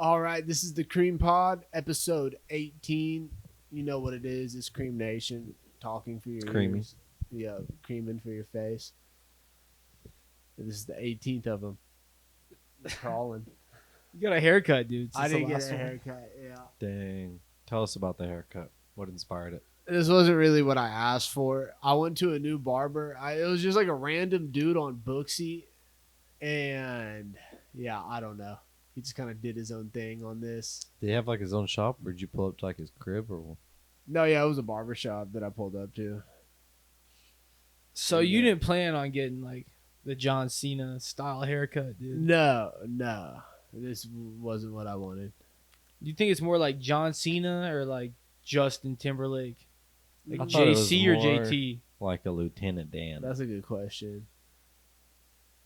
All right, this is the Cream Pod, episode 18. You know what it is. It's Cream Nation talking for your Creamy. ears. Yeah, creaming for your face. This is the 18th of them. Crawling. You got a haircut, dude. I since the didn't get last a one. haircut, yeah. Dang. Tell us about the haircut. What inspired it? This wasn't really what I asked for. I went to a new barber. It was just like a random dude on Booksy. And yeah, I don't know. He just kind of did his own thing on this. Did he have like his own shop, or did you pull up to like his crib, or? No, yeah, it was a barber shop that I pulled up to. So you didn't plan on getting like the John Cena style haircut, dude? No. This wasn't what I wanted. You think it's more like John Cena or like Justin Timberlake? Like I thought it was JC or more JT? Like a Lieutenant Dan. That's a good question.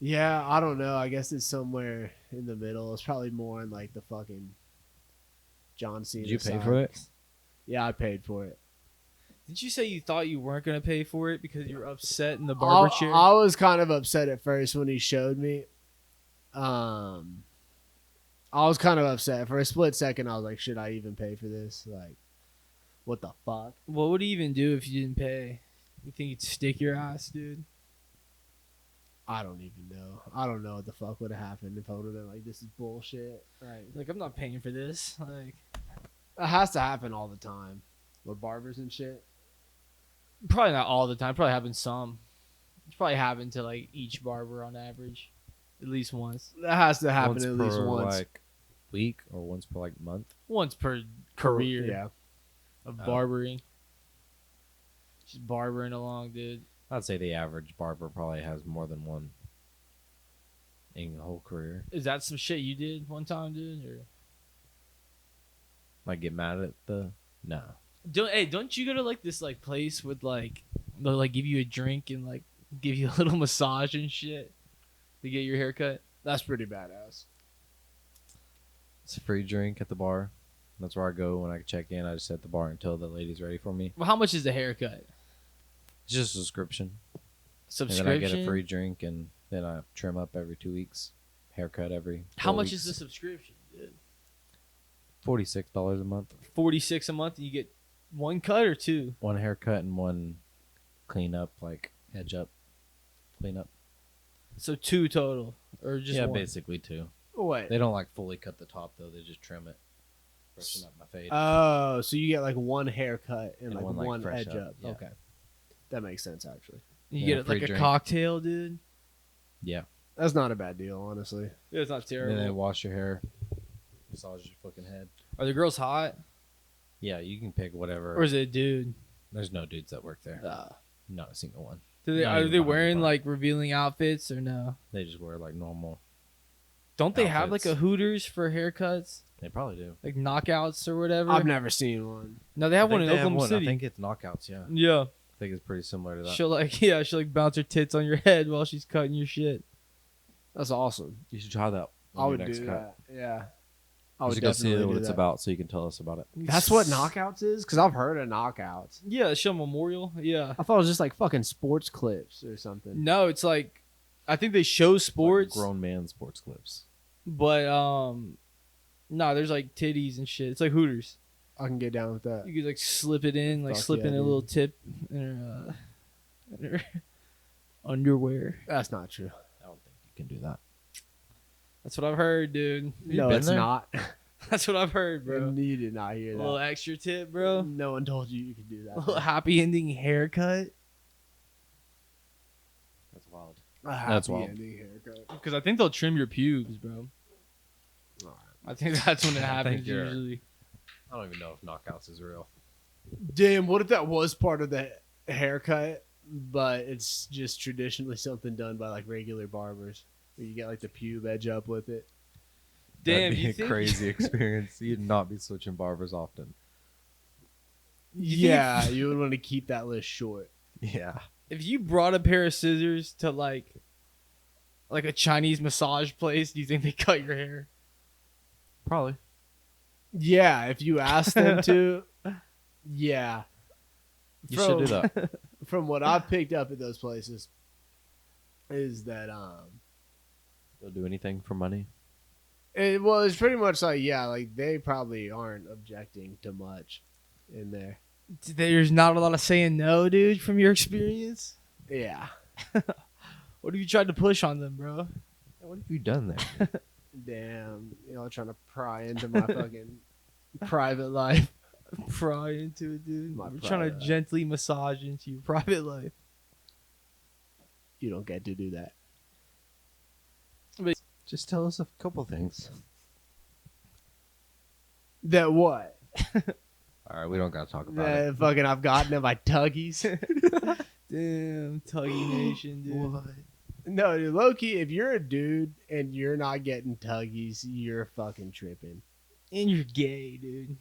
Yeah, I don't know. I guess it's somewhere in the middle. It's probably more in like the fucking John Cena. Did you pay side. for it? Yeah, I paid for it. Did you say you thought you weren't gonna pay for it because you were upset in the barber chair? I was kind of upset at first when he showed me. I was kind of upset for a split second. I was like, should I even pay for this? Like, what the fuck? What would he even do if you didn't pay? You think he'd stick your ass, dude? I don't even know. I don't know what the fuck would have happened if I would have been like, this is bullshit. Right. Like, I'm not paying for this. Like, It has to happen all the time with barbers and shit. probably not all the time. Probably happened some. It's probably happened to like each barber on average, at least once. That has to happen Once at least per, once. like week, or once per like month. Once per career Yeah. of Oh. barbering. Just barbering along, dude. I'd say the average barber probably has more than one in the whole career. Is that some shit you did one time, dude? Or Like get mad at the no. don't you go to like this like place with like they'll like give you a drink and like give you a little massage and shit to get your hair cut? That's pretty badass. It's a free drink at the bar. That's where I go when I check in. I just sit at the bar until the lady's ready for me. Well, how much is the haircut? It's just a subscription. Subscription. And then I get a free drink, and then I trim up every 2 weeks. Haircut every How 4 much weeks. is the subscription, dude? $46 a month. 46 a month and you get one cut or two? One haircut and one clean up, like edge up, clean up. So two total or just yeah, one? basically two. Wait. They don't like fully cut the top though. They just trim it, freshen up my fade. Oh, so you get like one haircut and, And like one, one fresh edge up, up. yeah. Okay. That makes sense, actually. You Yeah, get it free like a drink. cocktail, dude. Yeah. That's not a bad deal, honestly. It's not And terrible. then they wash your hair, massage your fucking head. Are the girls hot? Yeah, you can pick whatever. Or is it a dude? There's no dudes that work there. Not a single one. Do they, Not are even they behind the wearing bar. like revealing outfits or no? They just wear like normal. Don't they have like Outfits. a Hooters for haircuts? They probably do. Like knockouts or whatever? I've never seen one. No, they have one in They have Oklahoma one. City. I think it's knockouts. Yeah, Yeah. I think it's pretty similar to that. She'll like bounce her tits on your head while she's cutting your shit. That's awesome. You should try that. I would do that. Yeah. I I would should go see definitely what do it's that. about, so you can tell us about it. That's what knockouts is? Because I've heard of knockouts. Yeah, show memorial. Yeah. I thought it was just like fucking sports clips or something. No, it's like I think they show sports, Like grown man sports clips. but no, there's like titties and shit. It's like Hooters. I can get down with that. You could like slip it in, like Fuck slip yeah, in a dude. little tip in her underwear. That's not true. I don't think you can do that. That's what I've heard, dude. No, been it's there? not. That's what I've heard, bro. You did not hear A that. little extra tip, bro. No one told you could do A that. little happy ending haircut. That's wild. A That's happy wild. ending haircut. Because I think they'll trim your pubes, bro. Alright. I think that's when it I happens think you're- usually. I don't even know if knockouts is real. Damn, what if that was part of the haircut, but it's just traditionally something done by like regular barbers? Where you get like the pube edge up with it. Damn, That'd be you a think? crazy experience. You'd not be switching barbers often. Yeah, you would want to keep that list short. Yeah. If you brought a pair of scissors to like a Chinese massage place, do you think they cut your hair? Probably. Yeah, if you asked them to, yeah. You should do that. From what I've picked up at those places, is that They'll do anything for money. Well, it's pretty much like, yeah, like they probably aren't objecting to much in there. There's not a lot of saying no, dude, from your experience. Yeah. What have you tried to push on them, bro? What have you done there? Damn. Trying to pry into my fucking private life. Pry into it, dude. My We're trying to private life. gently massage into your private life. You don't get to do that. Just tell us a couple things. That what? All right, we don't gotta talk about it. That fucking I've gotten at my tuggies. Damn, Tuggy Nation, dude. What? No, dude, low-key, if you're a dude and you're not getting tuggies, you're fucking tripping. And you're gay, dude.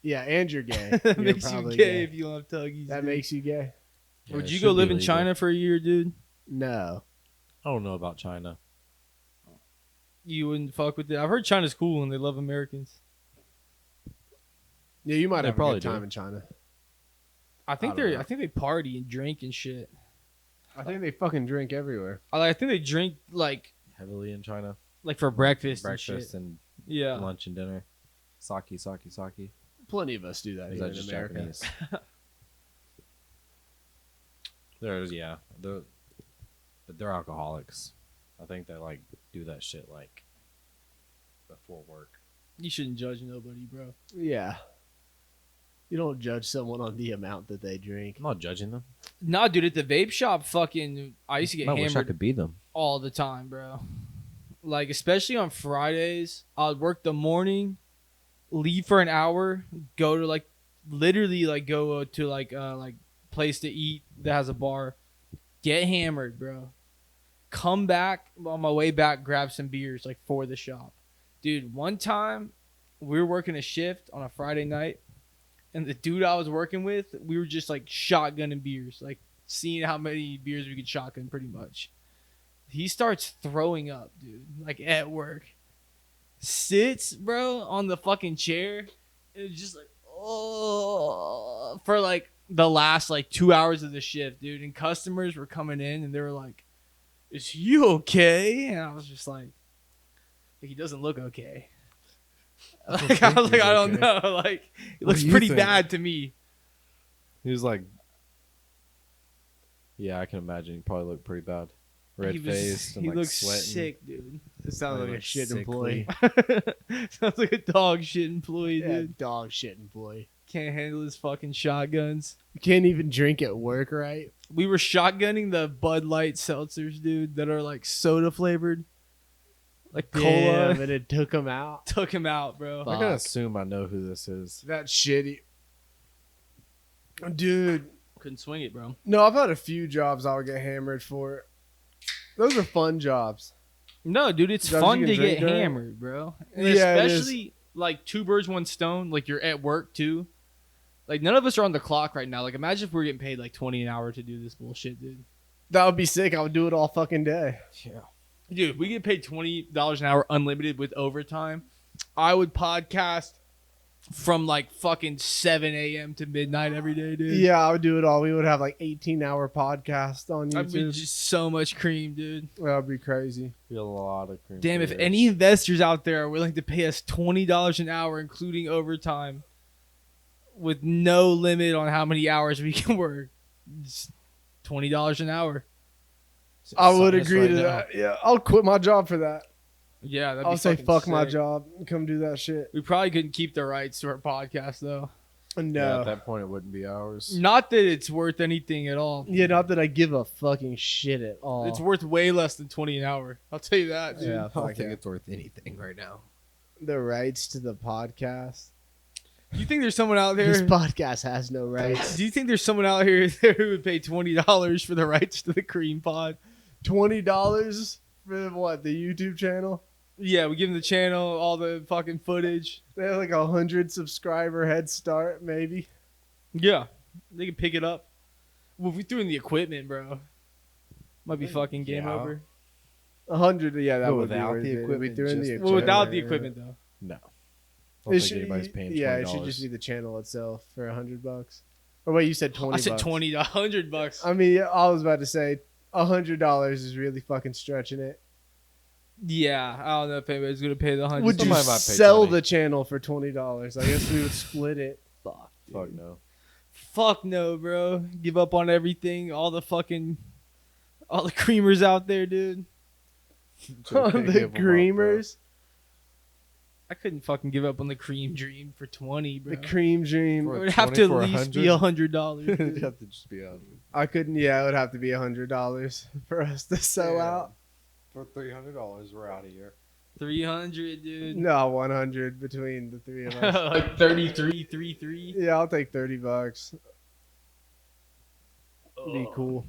Yeah, and you're gay. That You're makes you probably gay if you don't have Tuggies. That dude. makes you gay? Yeah, Would it you should go be live in legal. China for a year, dude? No. I don't know about China. You wouldn't fuck with it. I've heard China's cool and they love Americans. Yeah, you might They have a probably good time do. in China. I think don't know. I think they party and drink and shit. I think they fucking drink everywhere. I think they drink like Heavily in China. for breakfast, Breakfast and and shit. Yeah. lunch and dinner. Sake. Plenty of us do that Is here that in just America. Japanese? There's but they're alcoholics. I think they like do that shit like before work. You shouldn't judge nobody, bro. Yeah. You don't judge someone on the amount that they drink. I'm not judging them. Nah, dude, at the vape shop, fucking, I used to get I wish I hammered could be them. all the time, bro. Like, especially on Fridays, I'd work the morning, leave for an hour, go to literally go to place to eat that has a bar, get hammered, bro. Come back on my way back, grab some beers for the shop. Dude, one time we were working a shift on a Friday night, and the dude I was working with, we were just shotgunning beers, seeing how many beers we could shotgun pretty much. He starts throwing up, dude, at work. Sits, bro, on the fucking chair, and it's just oh, for the last 2 hours of the shift, dude. And customers were coming in and they were like, "Is he okay?" And I was just like, he doesn't look okay. I was like, I don't know. It looks do you pretty think? bad to me. He was like, yeah, I can imagine. He probably looked pretty bad. Red faced and he looks sweating. sick, dude. It sounds like a looks shit sickly. employee. Sounds like a dog shit employee, Yeah, dude. dog shit employee. Can't handle his fucking shotguns. You can't even drink at work, right? We were shotgunning the Bud Light seltzers, dude, that are soda flavored. Cola. Damn, and it took him out. Took him out, bro. Fuck. I can assume I know who this is. That's shitty. Dude, Couldn't swing it, bro. no, I've had a few jobs I would get hammered for. Those are fun jobs. No, dude, it's Jobs fun you to can get drink during? hammered, bro. And Yeah, it is. especially two birds, one stone. You're at work too. None of us are on the clock right now. Imagine if we were getting paid $20 an hour to do this bullshit, dude. That would be sick. I would do it all fucking day. Yeah. Dude, if we get paid $20 an hour unlimited with overtime, I would podcast from fucking 7 a.m. to midnight every day, dude. Yeah, I would do it all. We would have 18-hour podcast on I'd be YouTube. just so much cream, dude. That would be crazy. Be a lot of cream. Damn, if flavors. any investors out there are willing to pay us $20 an hour, including overtime, with no limit on how many hours we can work, just $20 an hour. I would Sign us agree right to now. that. Yeah, I'll quit my job for that. Yeah, that'd be I'll say fucking fuck my sick. job and come do that shit. We probably couldn't keep the rights to our podcast, though. Yeah, No. at that point, it wouldn't be ours. Not that it's worth anything at all. Yeah, not that I give a fucking shit at all. It's worth way less than $20 an hour. I'll tell you that, dude. Yeah, I don't fuck think it. it's worth anything right now. The rights to the podcast. Do you think there's someone out This there? podcast has no rights. Do you think there's someone out here who would pay $20 for the rights to the Cream Pod? $20 for what? The YouTube channel? Yeah, we give them the channel, all the fucking footage. They have 100 subscriber head start, maybe. Yeah, they can pick it up. Well, if we threw in the equipment, bro, might be fucking game Yeah. over. 100, yeah, that But would be without worth the it. We equipment, threw in just- the Well, without the yeah. equipment, though. No. I don't It think should, anybody's paying $20. yeah, it should just be the channel itself for $100. Or wait, you said 20. I said bucks. $20, $100. I mean, yeah, I was about to say $100 is really fucking stretching it. Yeah, I don't know if anybody's gonna pay the $100. Would you Somebody might pay sell 20. the channel for $20? I guess we would split it. Fuck. Fuck no. Fuck no, bro. Give up on everything. All the creamers out there, dude. The creamers. I couldn't fucking give up on the cream dream for 20, bro. The cream dream. For It a would have 20 to for at least 100? be $100. It'd dude. have to just be 100. I couldn't. Yeah, it would have to be $100 for us to sell Yeah. out. For $300, we're out of here. 300, dude. No, 100 between the three of us. Like 33. Yeah, I'll take $30. Be cool.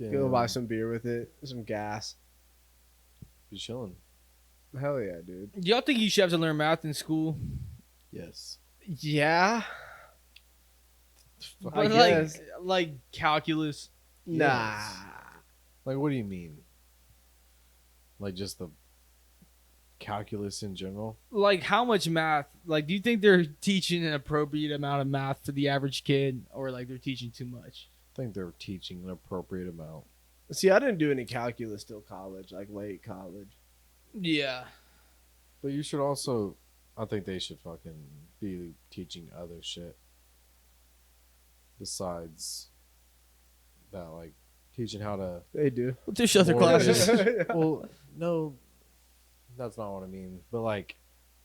Go buy some beer with it, some gas. Be chilling. Hell yeah, dude. Y'all think you should have to learn math in school? Yes. Yeah. But I like, guess. like calculus. Nah. Like, what do you mean? Like, just the calculus in general? Like, how much math? Like, do you think they're teaching an appropriate amount of math for the average kid, or like they're teaching too much? I think they're teaching an appropriate amount. See, I didn't do any calculus till college, like late college. Yeah. But you should also, I think they should fucking be teaching other shit besides that, like teaching how to. They do. What's there's other More classes? Well, no, that's not what I mean. But like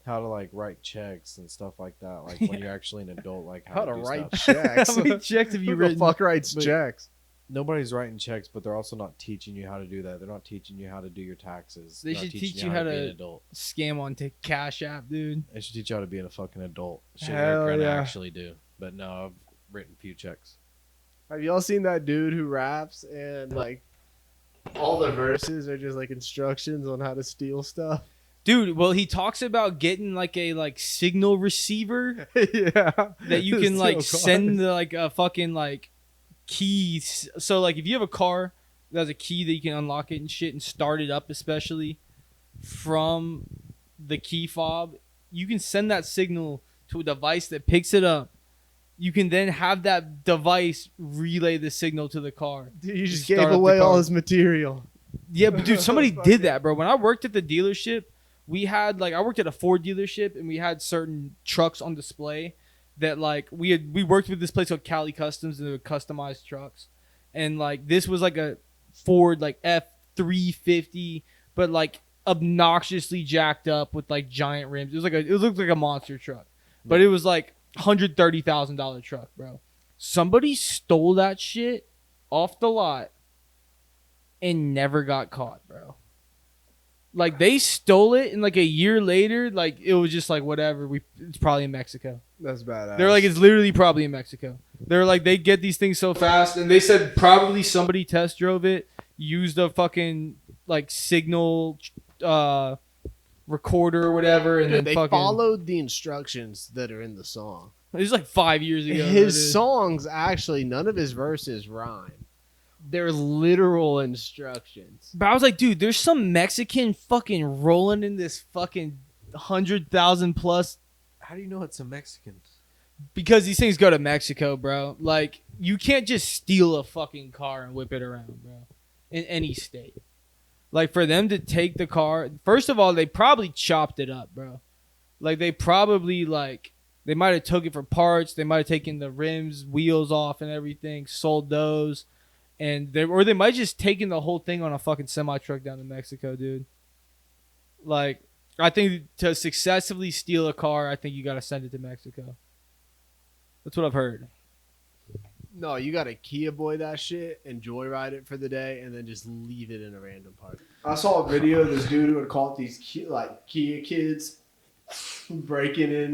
how to like write checks and stuff like that. Like when you're actually an adult, like How to do write stuff. checks. How many checks have you Who the written? fuck writes But- checks? Nobody's writing checks, but they're also not teaching you how to do that. They're not teaching you how to do your taxes. They They're not should teaching teach you how be to- an adult. Scam on to Cash App, dude. They should teach you how to be a fucking adult. Shit Hell they're gonna yeah. actually do. But no, I've written a few checks. Have y'all seen that dude who raps and like all the verses are just like instructions on how to steal stuff? Dude, well, he talks about getting like a signal receiver Yeah. that you can like Steal send cars. like a fucking like key. So like if you have a car that has a key that you can unlock it and shit and start it up, especially from the key fob, you can send that signal to a device that picks it up. You can then have that device relay the signal to the car. Dude, you just Start gave up the away all car. his material. Yeah, but dude, somebody Fuck did yeah. that, bro. When I worked at the dealership, we had like I worked at a Ford dealership and we had certain trucks on display that like we worked with this place called Cali Customs and they would customize trucks. And like this was like a Ford like F350, but like obnoxiously jacked up with like giant rims. It looked like a monster truck. But it was like $130,000 truck, bro. Somebody stole that shit off the lot and never got caught, bro. Like they stole it and like a year later, like it was just like whatever. It's probably in Mexico. That's badass. They're like it's literally probably in Mexico. They're like they get these things so fast, and they said probably somebody test drove it, used a fucking like signal recorder or whatever, and then they fucking followed the instructions that are in the song. It was like 5 years ago. His songs actually, none of his verses rhyme. They're literal instructions. But I was like, dude, there's some Mexican fucking rolling in this fucking 100,000 plus How do you know it's a Mexican? because these things go to Mexico, bro. Like you can't just steal a fucking car and whip it around, bro. In any state. Like for them to take the car, first of all, they probably chopped it up, bro. Like they probably they might have took it for parts, they might have taken the rims, wheels off and everything, sold those. And they might just taken the whole thing on a fucking semi truck down to Mexico, dude. Like, I think to successfully steal a car, I think you gotta send it to Mexico. That's what I've heard. No, you gotta Kia boy that shit and joyride it for the day, and then just leave it in a random park. I saw a video of this dude who had caught these Kia kids breaking in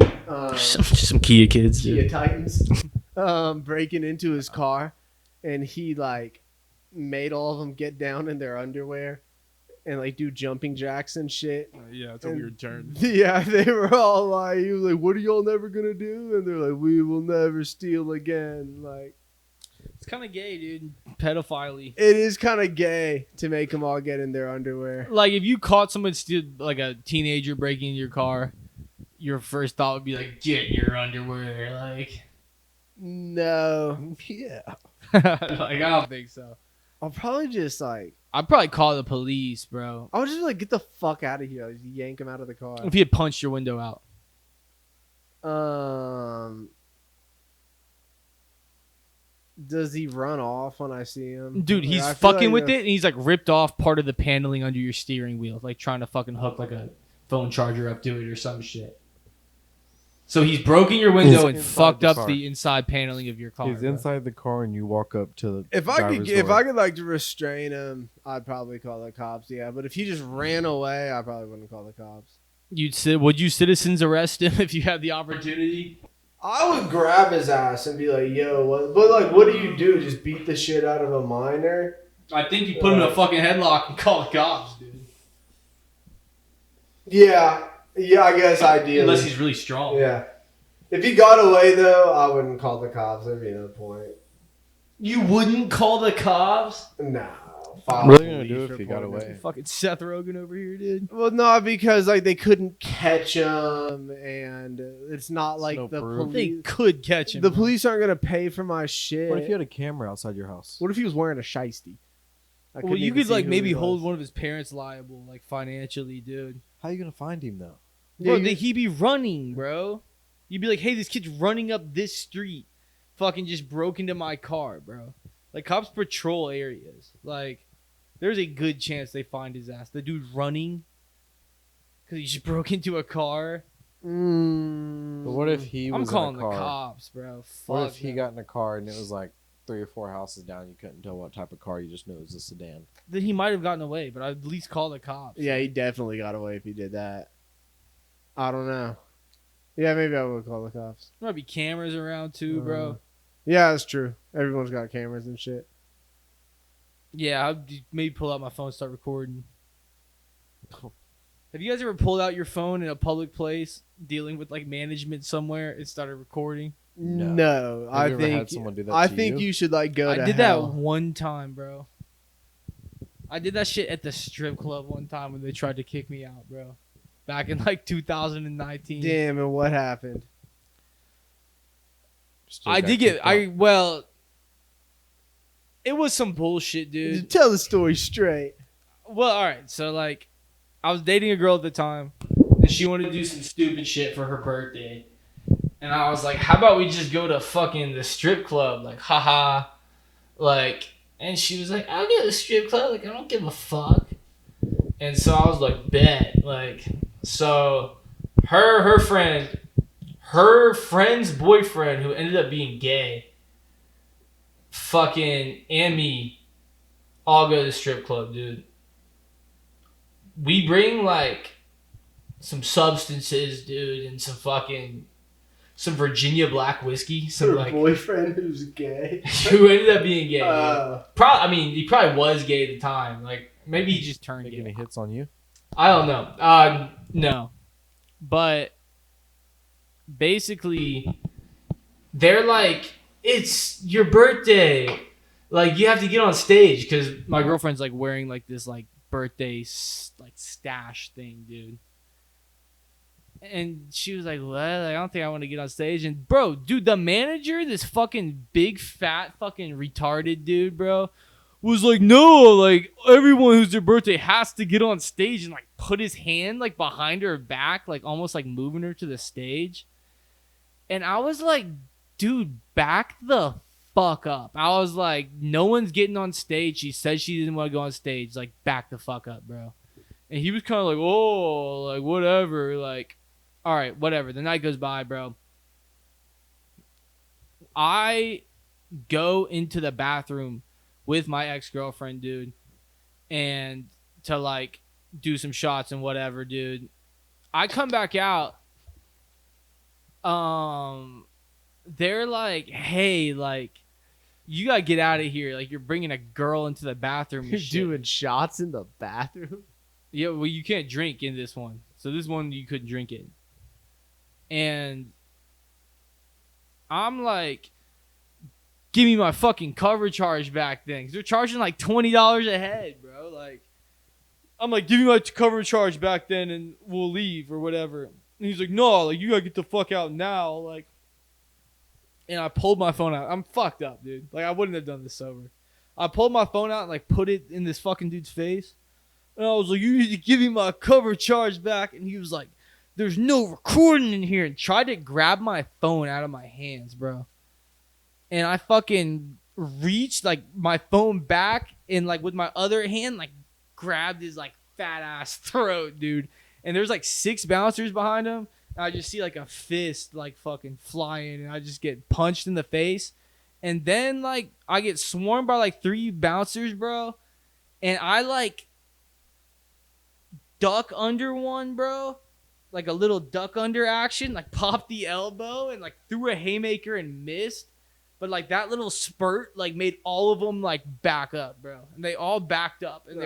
Some Kia kids, Kia Titans, breaking into his car, and he made all of them get down in their underwear and do jumping jacks and shit. Yeah, it's a weird turn. Yeah, they were all like, he was like, "What are y'all never gonna do?" And they're like, "We will never steal again." Like, It's kind of gay, dude. Pedophile-y. it is kind of gay to make them all get in their underwear. Like, if you caught someone steal, like a teenager breaking into your car, your first thought would be like, get in your underwear. Like, No, Yeah. like I don't think so. I'll probably just I'd probably call the police, bro. I would just like get the fuck out of here. Just yank him out of the car. If he had punched your window out. Does he run off when I see him? Dude, Like, he's I feel fucking like with it, and he's like ripped off part of the paneling under your steering wheel, like trying to fucking hook like a phone charger up to it or some shit. So he's broken your window and inside fucked the up car. the inside paneling of your car. He's bro. inside the car, and you walk up to the If I driver's could, if door. I could like to restrain him, I'd probably call the cops. Yeah, but if he just ran away, I probably wouldn't call the cops. Would you citizens arrest him if you had the opportunity? I would grab his ass and be like, "Yo, what?" But like, what do you do? Just beat the shit out of a minor? I think you put him in a fucking headlock and call the cops, dude. Yeah, I guess ideally. Unless he's really strong. Yeah. If he got away though, I wouldn't call the cops. There'd be no point. You wouldn't call the cops? No. What are they gonna do if he got away? Fucking Seth Rogen over here, dude. Well, no, because like they couldn't catch him, and it's not like no the proof. They police. could catch him. The bro. police aren't gonna pay for my shit. What if you had a camera outside your house? What if he was wearing a shiesty? I Well, couldn't you even could see like who maybe he hold was. one of his parents liable, like financially, dude. How are you gonna find him though? Yeah, Bro, he'd be running, bro. You'd be like, hey, this kid's running up this street. Fucking just broke into my car, bro. Like, cops patrol areas. Like, there's a good chance they find his ass. The dude running because he just broke into a car. But what if he was I'm calling in the a car? cops, bro. What Fuck if he no. got in a car and it was like 3 or 4 houses down? You couldn't tell what type of car. You just knew it was a sedan. Then he might have gotten away, but I'd at least call the cops. Yeah, he definitely got away if he did that. I don't know. Yeah, maybe I would call the cops. There might be cameras around too, bro. Yeah, that's true. Everyone's got cameras and shit. Yeah, I'd maybe pull out my phone and start recording. Have you guys ever pulled out your phone in a public place dealing with like management somewhere and started recording? No, Have I you ever think had someone do that I to think you should like go I to did hell. that one time, bro. I did that shit at the strip club one time when they tried to kick me out, bro. Back in like 2019. Damn, and what happened? Still I got did get kicked out. well. It was some bullshit, dude. Tell the story straight. Well, all right. So like, I was dating a girl at the time, and she wanted to do some stupid shit for her birthday, and I was like, "How about we just go to fucking the strip club?" Like, haha, like. And she was like, "I'll go to the strip club. Like, I don't give a fuck." And so I was like, "Bet." Like, so her friend's boyfriend, who ended up being gay, fucking, and me, all go to the strip club, dude. We bring like some substances, dude, and some Virginia black whiskey, some Her like boyfriend who's gay. who ended up being gay. Uh, I mean, he probably was gay at the time. Like, maybe he just turned Making gay. any hits on you? I don't know. No. But basically, they're like, it's your birthday. Like, you have to get on stage because my girlfriend's like wearing like this like birthday like stash thing, dude. And she was like, "What? Like, I don't think I want to get on stage." And bro, dude, the manager, this fucking big fat fucking retarded dude, bro, was like, "No, like everyone who's their birthday has to get on stage," and like put his hand like behind her back, like almost like moving her to the stage. And I was like, "Dude, back the fuck up." I was like, "No one's getting on stage. She said she didn't want to go on stage. Like, back the fuck up, bro." And he was kind of like, "Oh, like whatever, like." All right, whatever. The night goes by, bro. I go into the bathroom with my ex-girlfriend, dude, and to like do some shots and whatever, dude. I come back out. They're like, "Hey, like, you gotta get out of here. Like, you're bringing a girl into the bathroom. and you're shit." doing shots in the bathroom. Yeah, well, you can't drink in this one. So this one you couldn't drink in. And I'm like, "Give me my fucking cover charge back then." Because they're charging like $20 a head, bro. Like, I'm like, "Give me my cover charge back then and we'll leave or whatever." And he's like, "No, like, you gotta get the fuck out now." Like, and I pulled my phone out. I'm fucked up, dude. Like, I wouldn't have done this sober. I pulled my phone out and like put it in this fucking dude's face. And I was like, you need to give me my cover charge back. And he was like, there's no recording in here. And tried to grab my phone out of my hands, bro. And I fucking reached like my phone back and like with my other hand, like grabbed his like fat ass throat, dude. And there's like 6 bouncers behind him. And I just see like a fist like fucking flying. And I just get punched in the face. And then like I get swarmed by like 3 bouncers, bro. And I like duck under one, bro. Like a little duck under action, like popped the elbow and like threw a haymaker and missed. But like that little spurt like made all of them like back up, bro. And they all backed up and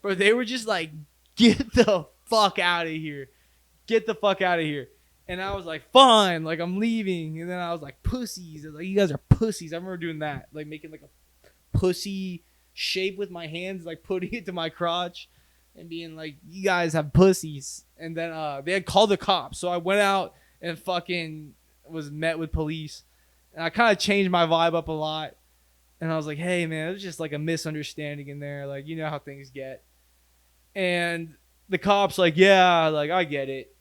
they were just like, get the fuck out of here. Get the fuck out of here. And I was like, fine, like I'm leaving. And then I was like, pussies. I was like, you guys are pussies. I remember doing that, like making like a pussy shape with my hands, like putting it to my crotch. And being like, you guys have pussies. And then they had called the cops. So I went out and fucking was met with police. And I kind of changed my vibe up a lot. And I was like, hey, man, it was just like a misunderstanding in there. Like, you know how things get. And the cop's like, yeah, like, I get it.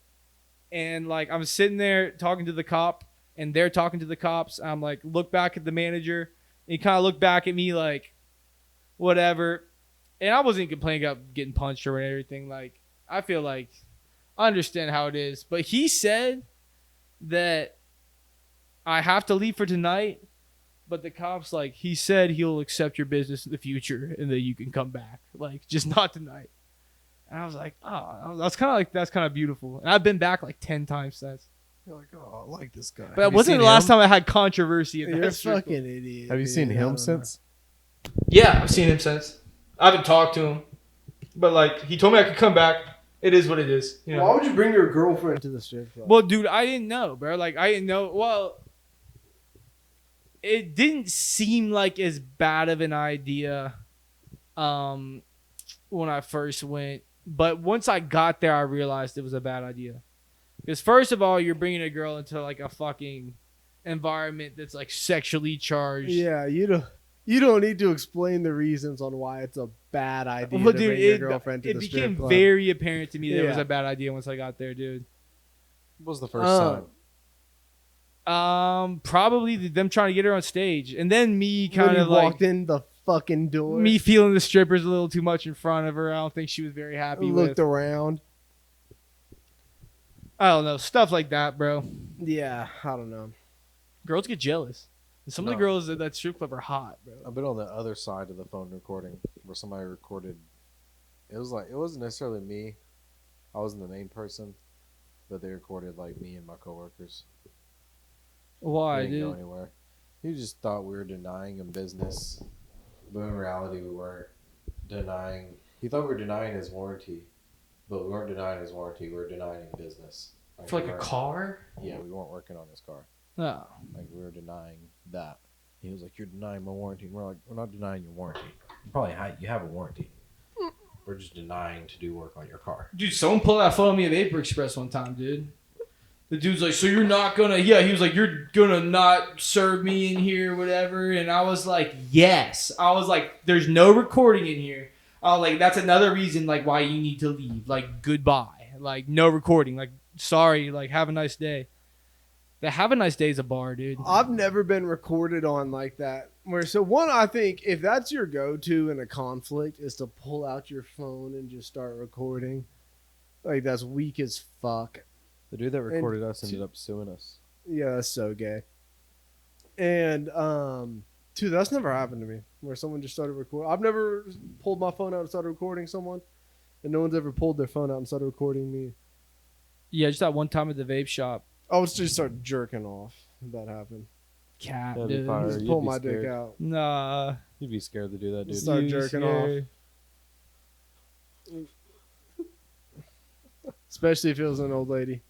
And like, I'm sitting there talking to the cop. And they're talking to the cops. I'm like, look back at the manager. And he kind of looked back at me like, whatever. And I wasn't complaining about getting punched or anything. Like, I feel like I understand how it is. But he said that I have to leave for tonight. But the cop's like, he said he'll accept your business in the future and that you can come back. Like, just not tonight. And I was like, oh, that's kind of beautiful. And I've been back like 10 times since. You're like, oh, I like this guy. But it wasn't the last time I had controversy at You're that a strip fucking club. idiot. Have you seen him since? Yeah, I've seen him since. I haven't talked to him. But like, he told me I could come back. It is what it is. You know? Why would you bring your girlfriend to the strip club? Well, dude, I didn't know, bro. Like, I didn't know. Well, it didn't seem like as bad of an idea when I first went. But once I got there, I realized it was a bad idea. Because first of all, you're bringing a girl into like a fucking environment that's like sexually charged. Yeah, you don't need to explain the reasons on why it's a bad idea Well, to dude, bring your girlfriend to it the strip became club. very apparent to me that it was Yeah. a bad idea once I got there, dude. What was the first time? Probably them trying to get her on stage, and then me When kind you of like walked in the fucking door. me feeling the strippers a little too much in front of her. I don't think she was very happy looked with. around. I don't know, stuff like that, bro. Yeah, I don't know. Girls get jealous. And some of the No. girls at that strip club are hot, bro. I've been on the other side of the phone recording where somebody recorded. It was like, it wasn't necessarily me. I wasn't the main person, but they recorded like me and my coworkers. Why, We didn't go dude? anywhere. He just thought we were denying him business, but in reality, we weren't denying. He thought we were denying his warranty, but we weren't denying his warranty. We were denying him business. For like we a weren't- car? Yeah, we weren't working on his car. No. Like we were denying that. He was like, "You're denying my warranty." And we're like, "We're not denying your warranty. You probably you have a warranty. We're just denying to do work on your car." Dude, someone pulled that phone on me at Vapor Express one time, dude. The dude's like, so you're not gonna, yeah, he was like, you're gonna not serve me in here, whatever. And I was like, yes. I was like, there's no recording in here. I was like, that's another reason, like, why you need to leave. Like, goodbye. Like, no recording. Like, sorry. Like, have a nice day. The have a nice day is a bar, dude. I've never been recorded on like that. I think if that's your go-to in a conflict is to pull out your phone and just start recording. Like, that's weak as fuck. The dude that recorded us ended up suing us. Yeah, that's so gay. And dude, that's never happened to me where someone just started recording. I've never pulled my phone out and started recording someone, and no one's ever pulled their phone out and started recording me. Yeah, just that one time at the vape shop. I would just start jerking off if that happened. Cat, That'd be dude. fire. Just you'd pull be my dick scared. out. Nah. You'd be scared to do that, dude. Start You jerking off. scared. Especially if it was an old lady.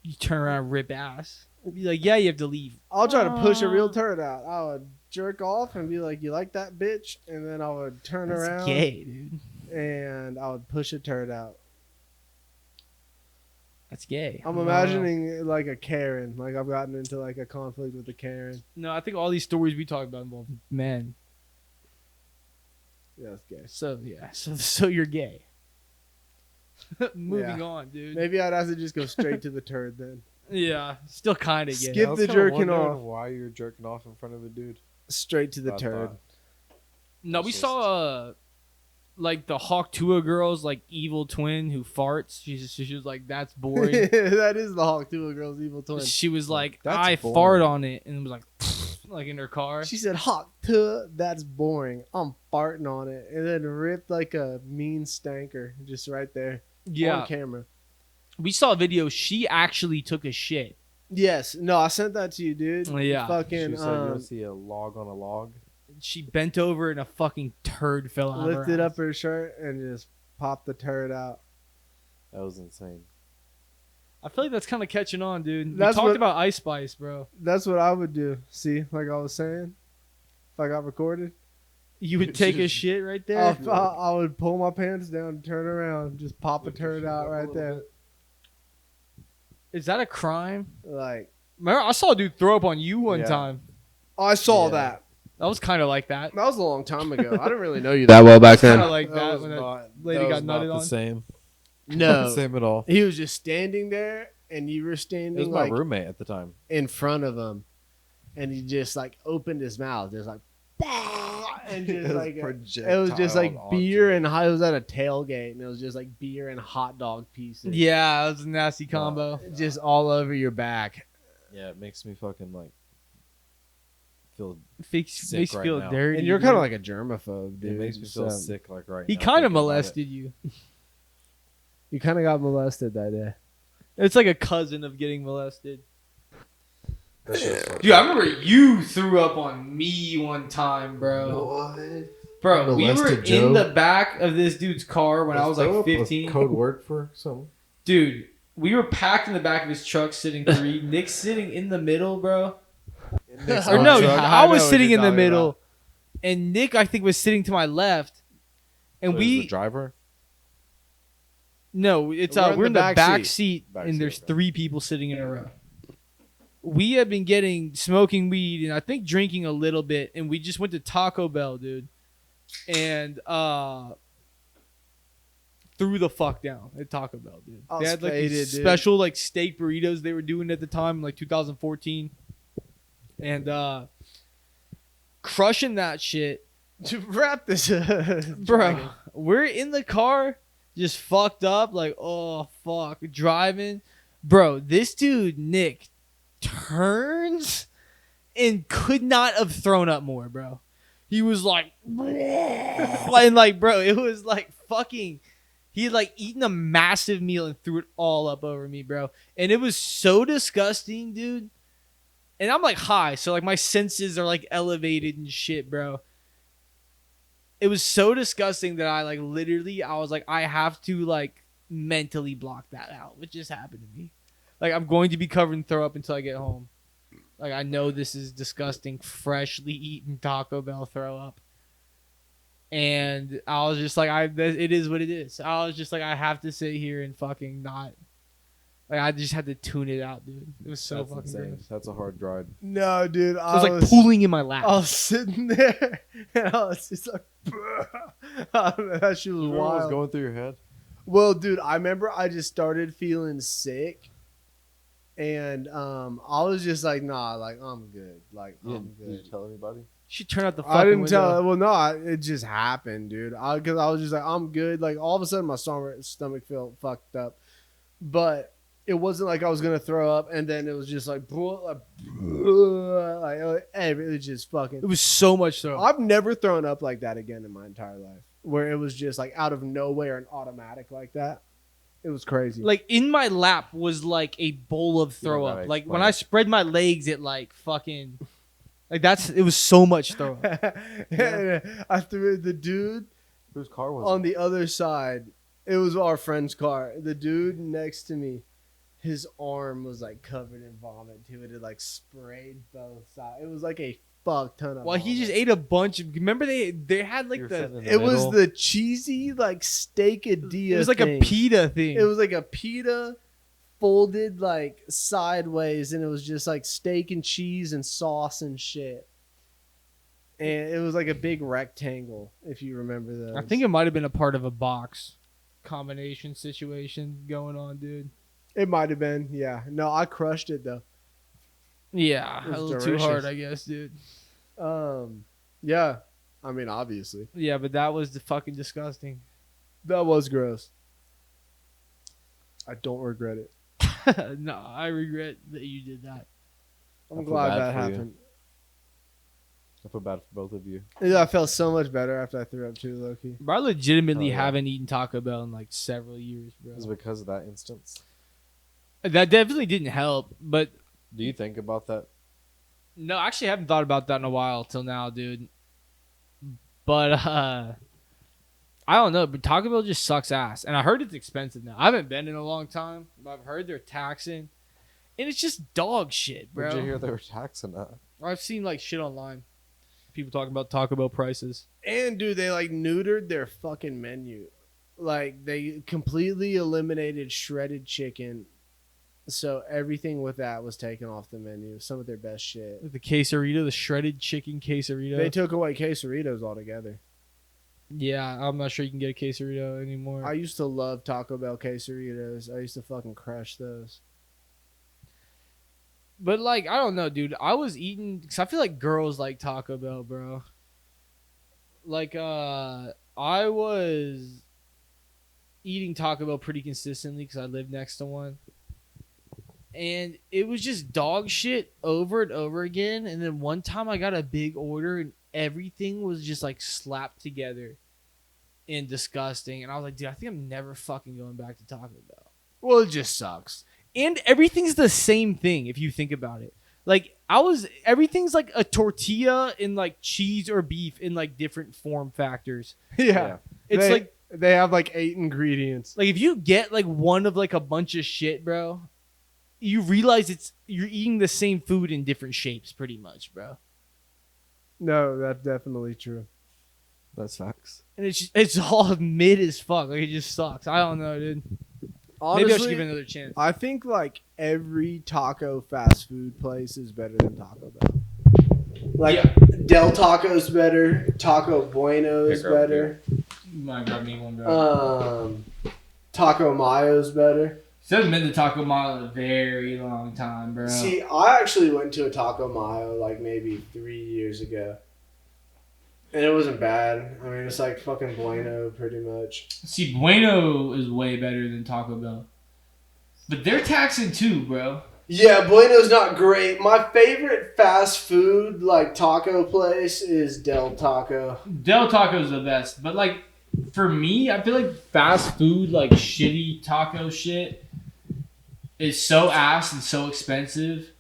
You turn around and rip ass. Be like, yeah, you have to leave. I'll try to push a real turd out. I would jerk off and be like, "You like that, bitch?" And then I would turn That's around gay, dude. and I would push a turd out. That's gay. I'm No. imagining like a Karen. Like I've gotten into like a conflict with a Karen. No, I think all these stories we talk about involve men. Yeah, that's gay. So yeah, so you're gay. Moving Yeah. on, dude. Maybe I'd have to just go straight to the turd then. Yeah, still kind of gay. Skip I was the kinda jerking wondering off. Why you're jerking off in front of a dude? Straight to the I turd. thought. No, we It's saw like the Hawk Tuah girl's like evil twin who farts. She was like, that's boring. That is the Hawk Tuah girl's evil twin. She was like, That's I boring. fart on it, and it was like, like in her car. She said, Hawk Tuah, that's boring. I'm farting on it. And then ripped like a mean stanker just right there Yeah, on camera. we saw a video. She actually took a shit. Yes. No, I sent that to you, dude. Yeah. Fucking She said you don't see a log on a log. She bent over and a fucking turd fell out. lifted of her up her shirt and just popped the turd out. That was insane. I feel like that's kind of catching on, dude. That's we talked what- about Ice Spice, bro. That's what I would do. See, like I was saying, if I got recorded, You would take a shit right there. I would pull my pants down, turn around, just pop a turd out right there. Is that a crime? Like, Remember, I saw a dude throw up on you one Yeah. time. I saw Yeah. that. That was kind of like that. That was a long time ago. I didn't really know you that well back Kind then. of like that when that lady got nutted on. Same. No, Same at all. he was just standing there, and you were It was standing my like roommate at the time. in front of him, and he just like opened his mouth, just like, and just like it was just like beer and it was at a tailgate, and it was just like beer and hot dog pieces, Yeah, that was a nasty combo. just all over your back. Yeah, it makes me fucking like feel. Makes Sick you right feel now. dirty. And you're kind of dude. like a germaphobe, dude. It makes me feel so sick. Like right. He now, kind of thinking about it. molested you. You kind of got molested that day. It's like a cousin of getting molested. That shit's fucked Dude, I up. remember you threw up on me one time, bro. What? Bro, we were Molested Joe? in the back of this dude's car when I was like 15. Code word for something. Dude, we were packed in the back of his truck, sitting three. Nick's sitting in the middle, bro. Or Oh, no, truck. I I know was what sitting you're in the talking middle, about. and Nick, I think, was sitting to my left. And Was the we driver. no, it's We're in we're the in the back back seat. seat, Back and seat, there's okay. 3 people sitting in a row. We had been smoking weed, and I think drinking a little bit, and we just went to Taco Bell, dude, and threw the fuck down at Taco Bell, dude. I They was had like faded, these dude. special like steak burritos they were doing at the time, like 2014, and crushing that shit. To wrap this, Bro, we're in the car, just fucked up, like, oh, fuck, driving. Bro, this dude, Nick, turns and could not have thrown up more, bro. He was like, and like, bro, it was like fucking, he had like eaten a massive meal and threw it all up over me, bro. And it was so disgusting, dude. And I'm like high, so like my senses are like elevated and shit, bro. It was so disgusting that I like literally I was like I have to like mentally block that out. What just happened to me? Like I'm going to be covered in throw up until I get home. Like I know this is disgusting, freshly eaten Taco Bell throw up. And I was just like it is what it is. I was just like I have to sit here and fucking not. Like I just had to tune it out, dude. It was so That's fucking insane. gross. That's a hard drive. no, dude, It was like pooling in my lap. I was sitting there, and I was just like, that shit was Remember what was wild. going through your head? Well, dude, I remember I just started feeling sick, and I was just like, nah, like I'm good, like I'm Did good. you tell anybody? She turned out the fucking I didn't window. tell. Well, no, it just happened, dude. Because I was just like, I'm good. Like all of a sudden, my stomach felt fucked up, but it wasn't like I was gonna throw up, and then it was just like, it was just fucking. It was so much throw up. I've never thrown up like that again in my entire life, where it was just like out of nowhere and automatic like that. It was crazy. Like in my lap was like a bowl of throw gotta up. Like when explain I it. spread my legs, it like fucking, like it was so much throw up. I threw the dude Whose car was on it? the other side. It was our friend's car. The dude next to me, his arm was like covered in vomit too. It had like sprayed both sides. It was like a fuck ton of. Well, he vomit. just ate a bunch of. Remember they had like You were the. sitting in the It was middle. the cheesy like steakadilla. It was like thing. a pita thing. It was like a pita folded like sideways, and it was just like steak and cheese and sauce and shit. and it was like a big rectangle. If you remember those, I think it might have been a part of a box combination situation going on, dude. it might have been. Yeah, no, I crushed it though. Yeah, It was a little too hard, delicious. I guess, dude. Yeah, I mean, obviously Yeah, but that was fucking disgusting. that was gross. I don't regret it. No, I regret that you did that. I'm I feel glad bad that for you. happened. I feel bad for both of you. Yeah, I felt so much better after I threw up too, Loki. Bro, I legitimately Oh, yeah. haven't eaten Taco Bell in like several years, bro. Is it because of that instance? That definitely didn't help, but Do you think about that? no, I actually haven't thought about that in a while till now, dude. But I don't know, but Taco Bell just sucks ass. And I heard it's expensive now. I haven't been in a long time, but I've heard they're taxing. And it's just dog shit, bro. Did you hear they were taxing that? I've seen like shit online. People talking about Taco Bell prices. And dude, they like neutered their fucking menu. Like they completely eliminated shredded chicken. So everything with that was taken off the menu. Some of their best shit. Like the quesarito, the shredded chicken quesarito. They took away quesaritos altogether. Yeah, I'm not sure you can get a quesarito anymore. I used to love Taco Bell quesaritos. I used to fucking crush those. But like, I don't know, dude. I was eating because I feel like girls like Taco Bell, bro. Like, I was eating Taco Bell pretty consistently because I lived next to one, and it was just dog shit over and over again. And then one time I got a big order, and everything was just like slapped together and disgusting. And I was like, dude, I think I'm never fucking going back to Taco Bell. Well, it just sucks. And everything's the same thing if you think about it. Like everything's like a tortilla and like cheese or beef in like different form factors. Yeah. It's like they have like 8 ingredients. if you get like one of like a bunch of shit, bro, you realize you're eating the same food in different shapes pretty much, bro. No, that's definitely true. That sucks. And it's all mid as fuck. Like it just sucks. I don't know, dude. Honestly, Maybe I should give it another chance. I think like every taco fast food place is better than Taco Bell. Like Yeah. Del Taco's better. Taco Bueno is Here, grab better. You might grab me one, bro. Taco Mayo's better. So I haven't been to Taco Bell in a very long time, bro. See, I actually went to a Taco Mayo like maybe 3 years ago. And it wasn't bad. I mean, it's like fucking Bueno pretty much. See, Bueno is way better than Taco Bell. But they're taxing too, bro. Yeah, Bueno's not great. My favorite fast food like taco place is Del Taco. Del Taco's the best. But, like, for me, I feel like fast food, like, shitty taco shit is so ass and so expensive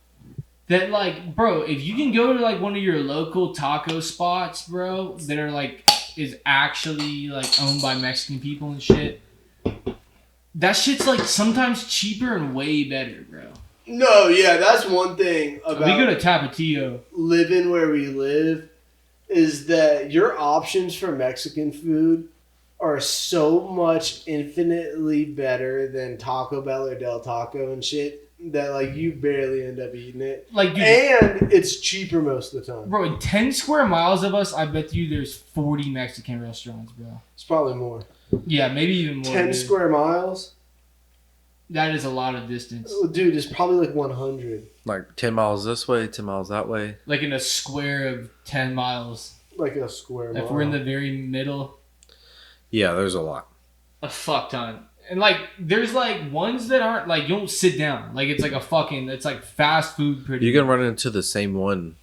that, like, bro, if you can go to, like, one of your local taco spots, bro, that are, like, is actually, like, owned by Mexican people and shit, that shit's, like, sometimes cheaper and way better, bro. No, yeah, that's one thing about We go to Tapatio. living where we live is that your options for Mexican food are so much infinitely better than Taco Bell or Del Taco and shit that like you barely end up eating it. Like, dude, And it's cheaper most of the time. bro, in 10 square miles of us, I bet you there's 40 Mexican restaurants, bro. It's probably more. Yeah, maybe even more. 10 dude. square miles? That is a lot of distance. Dude, it's probably like 100. Like 10 miles this way, 10 miles that way. Like in a square of 10 miles. Like a square mile. If we're in the very middle, Yeah, there's a lot. a fuck ton. And like, there's like ones that aren't like, you don't sit down. Like, it's like a fucking, it's like fast food pretty You can run into the same one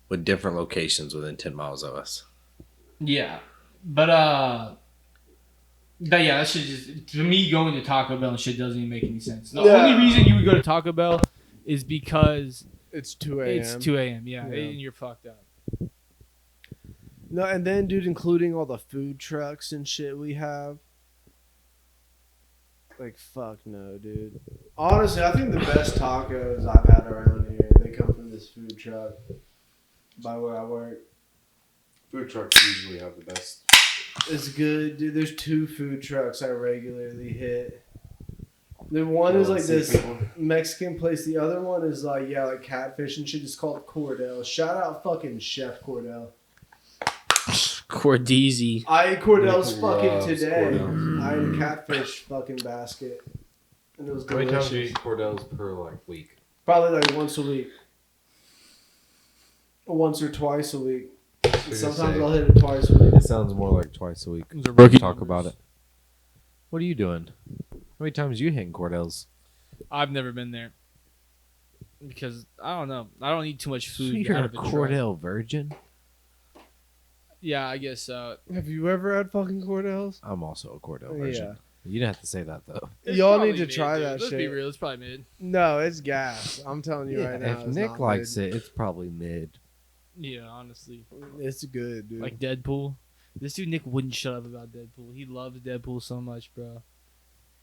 with different locations within 10 miles of us. Yeah. But yeah, that shit just, to me, going to Taco Bell and shit doesn't even make any sense. The Yeah. only reason you would go to Taco Bell is because It's 2 a.m. it's 2 a.m. Yeah, Yeah. and you're fucked up. No, and then, dude, including all the food trucks and shit we have. Like, fuck no, dude. Honestly, I think the best tacos I've had around here, they come from this food truck by where I work. Food trucks usually have the best. It's good, dude. There's 2 food trucks I regularly hit. The one is like See this people. Mexican place. The other one is like catfish and shit. It's called Cordell. Shout out fucking Chef Cordell. Cordeezy. I ate Cordell's Nick fucking loves today. Cordell. I ate a catfish fucking basket, and it was How many times do you delicious. eat Cordell's per like week? Probably like once a week, once or twice a week. Sometimes I'll hit it twice a week. It sounds more like twice a week. Those are rookie Talk numbers. about it. What are you doing? How many times you hitting Cordell's? I've never been there because I don't know. I don't eat too much food. You're out a of a truck. Cordell virgin. Yeah, I guess so. Have you ever had fucking Cordell's? I'm also a Cordell virgin. Yeah. You didn't have to say that though. It's Y'all probably need to mid, try dude. that Let's be shit. real. It's probably mid. No, it's gas. I'm telling you right now. if it's Nick not likes good. it, it's probably mid. Yeah, honestly. It's good, dude. Like Deadpool. This dude Nick wouldn't shut up about Deadpool. He loves Deadpool so much, bro.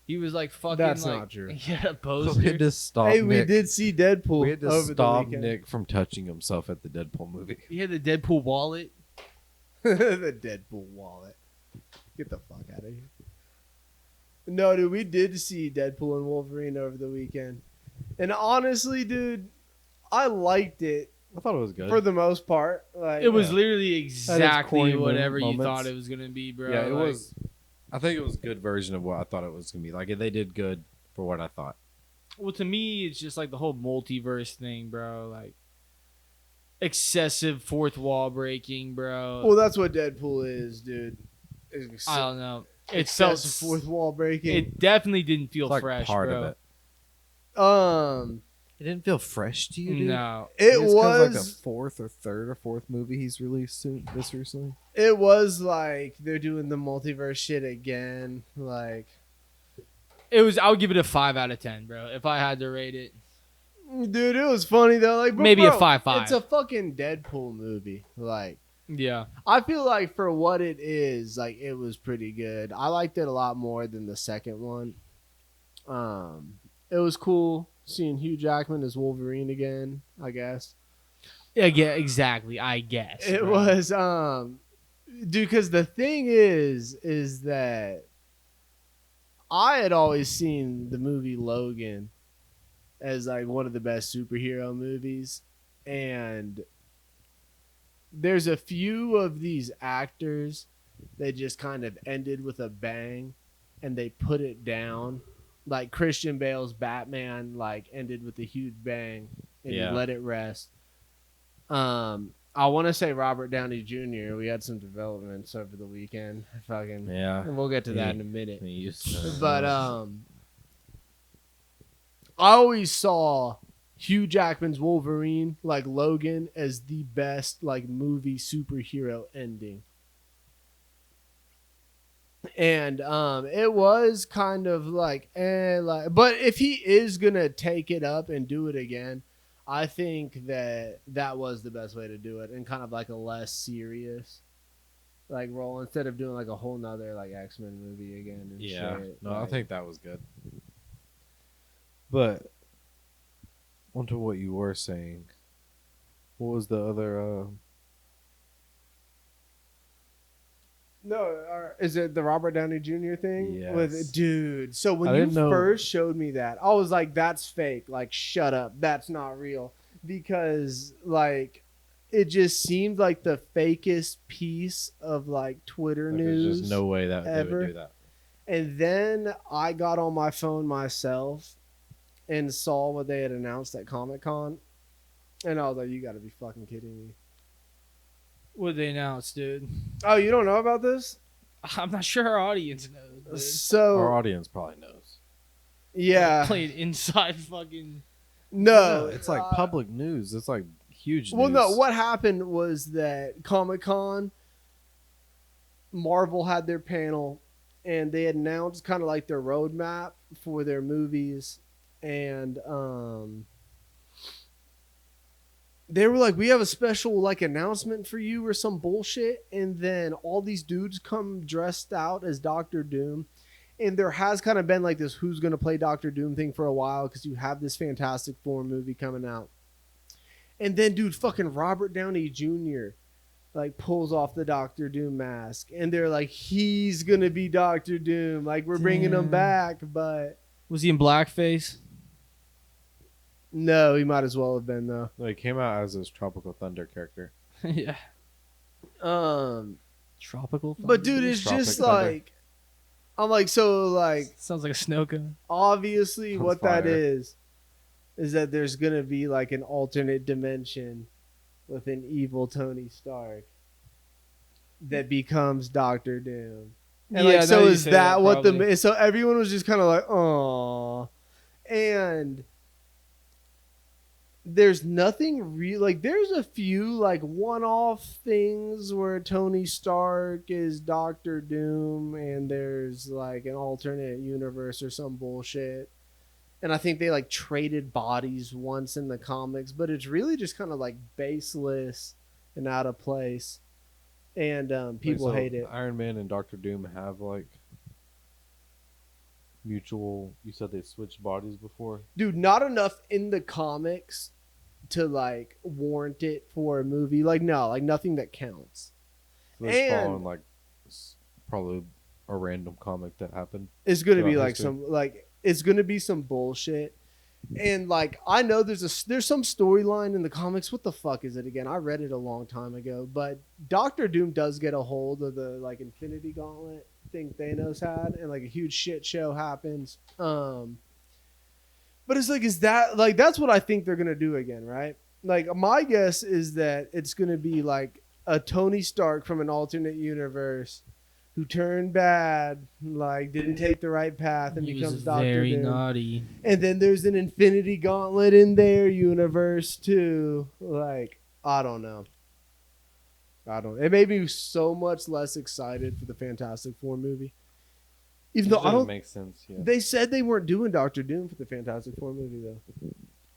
He was like fucking. That's like, not true. Yeah, a We poster. had to stop Hey, we Nick. did see Deadpool We had to over stop the weekend. Nick from touching himself at the Deadpool movie. He had the Deadpool wallet. The Deadpool wallet. Get the fuck out of here. No, dude, we did see Deadpool and Wolverine over the weekend. And honestly, dude, I liked it I thought it was good. for the most part. Like It was literally exactly corny whatever you moments. thought it was gonna be, bro. yeah, it Like, was. I think it was a good version of what I thought it was gonna be. Like they did good for what I thought. Well, to me, it's just like the whole multiverse thing, bro. Like excessive fourth wall breaking, bro. Well, that's what Deadpool is, dude. It's I don't know. It felt excessive fourth wall breaking. It definitely didn't feel It's like fresh, part bro. of it. It It didn't feel fresh to you, dude. No, like a was third or fourth movie he's released this recently. it was like they're doing the multiverse shit again. Like, it was. I would give it a 5 out of 10, bro. If I had to rate it, dude, it was funny though. Like, but Maybe a bro, 5.5. It's a fucking Deadpool movie. Like, yeah. I feel like for what it is, like it was pretty good. I liked it a lot more than the second one. It was cool seeing Hugh Jackman as Wolverine again, I guess. Yeah, exactly. I guess It bro. was dude, cuz the thing is that I had always seen the movie Logan as like one of the best superhero movies, and there's a few of these actors that just kind of ended with a bang and they put it down. Like Christian Bale's Batman like ended with a huge bang and Yeah. he let it rest. I want to say Robert Downey Jr. We had some developments over the weekend. Fucking Yeah. and we'll get to that He- in a minute. He used to- But I always saw Hugh Jackman's Wolverine, like Logan, as the best like movie superhero ending. And it was kind of like but if he is gonna take it up and do it again, I think that was the best way to do it, and kind of like a less serious like role instead of doing like a whole nother like X-Men movie again and yeah. shit. No, I Like, think that was good. But onto what you were saying. What was the other? No, is it the Robert Downey Jr. thing? Yes. With dude. So when I you didn't know- first showed me that, I was like, "That's fake." Like, shut up. That's not real. Because like, it just seemed like the fakest piece of like Twitter Like, news. there's just no way that they ever. would do that. And then I got on my phone myself and saw what they had announced at Comic-Con, and I was like, "You got to be fucking kidding me!" What they announced, dude? Oh, you don't know about this? I'm not sure our audience knows. Dude. So Our audience probably knows. yeah, Playing inside fucking. no, it's like public news. It's like huge. Well, news. no, what happened was that Comic-Con, Marvel had their panel, and they announced kind of like their roadmap for their movies, and they were like, "We have a special like announcement for you" or some bullshit, and then all these dudes come dressed out as Doctor Doom. And there has kind of been like this who's going to play Doctor Doom thing for a while because you have this Fantastic Four movie coming out. And then, dude, fucking Robert Downey Jr. like pulls off the Doctor Doom mask. And they're like, he's going to be Doctor Doom. Like, we're bringing him Damn. back. But Was he in blackface? No, he might as well have been though. No, he came out as his Tropical Thunder character. Yeah. Tropical. But dude, it's Tropic just Thunder. like I'm like so like Sounds like a snow cone. obviously On what that fire. is that there's gonna be like an alternate dimension with an evil Tony Stark that becomes Doctor Doom. And Yeah, like so now you is say that what probably. the so everyone was just kind of like, "Aw." And there's nothing real like there's a few like one-off things where Tony Stark is Doctor Doom and there's like an alternate universe or some bullshit. And I think they like traded bodies once in the comics, but it's really just kind of like baseless and out of place. And people Wait, so hate it. Iron Man and Doctor Doom have like mutual. You said they switched bodies before. Dude, not enough in the comics to like warrant it for a movie. Like no, like nothing that counts. So they And- fall in like probably a random comic that happened. It's gonna be Throughout like history. some like it's gonna be some bullshit. And like I know there's some storyline in the comics. What the fuck is it again? I read it a long time ago, but Doctor Doom does get a hold of the like Infinity Gauntlet thing Thanos had, and like a huge shit show happens. But it's like, is that like that's what I think they're gonna do again, right? Like my guess is that it's gonna be like a Tony Stark from an alternate universe who turned bad, like didn't take the right path and He becomes was Doctor very Doom. naughty. And then there's an Infinity Gauntlet in their universe too. Like, I don't know. It made me so much less excited for the Fantastic Four movie. Even though I doesn't don't. make sense. Yeah, They said they weren't doing Doctor Doom for the Fantastic Four movie though.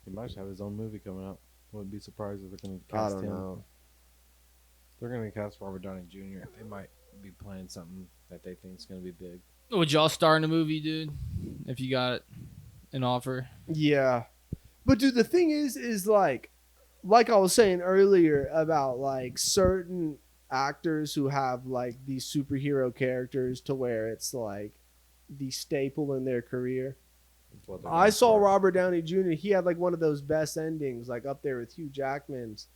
he might have his own movie coming out. Wouldn't be surprised if they're going to I cast don't him. know. They're going to cast Robert Downey Jr. They might be playing something that they think is going to be big. Would y'all star in a movie, dude? If you got an offer. Yeah, but dude, the thing is like I was saying earlier about like certain actors who have like these superhero characters to where it's like the staple in their career. That's what they're I going saw for. Robert Downey Jr. He had like one of those best endings, like up there with Hugh Jackman's,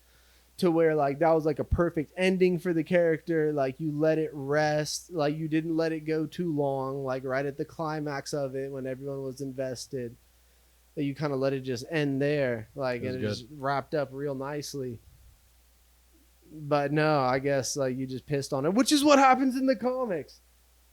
to where like that was like a perfect ending for the character. Like you let it rest, like you didn't let it go too long, like right at the climax of it when everyone was invested. That you kind of let it just end there, like It was and it good. just wrapped up real nicely. But no, I guess like you just pissed on it, which is what happens in the comics.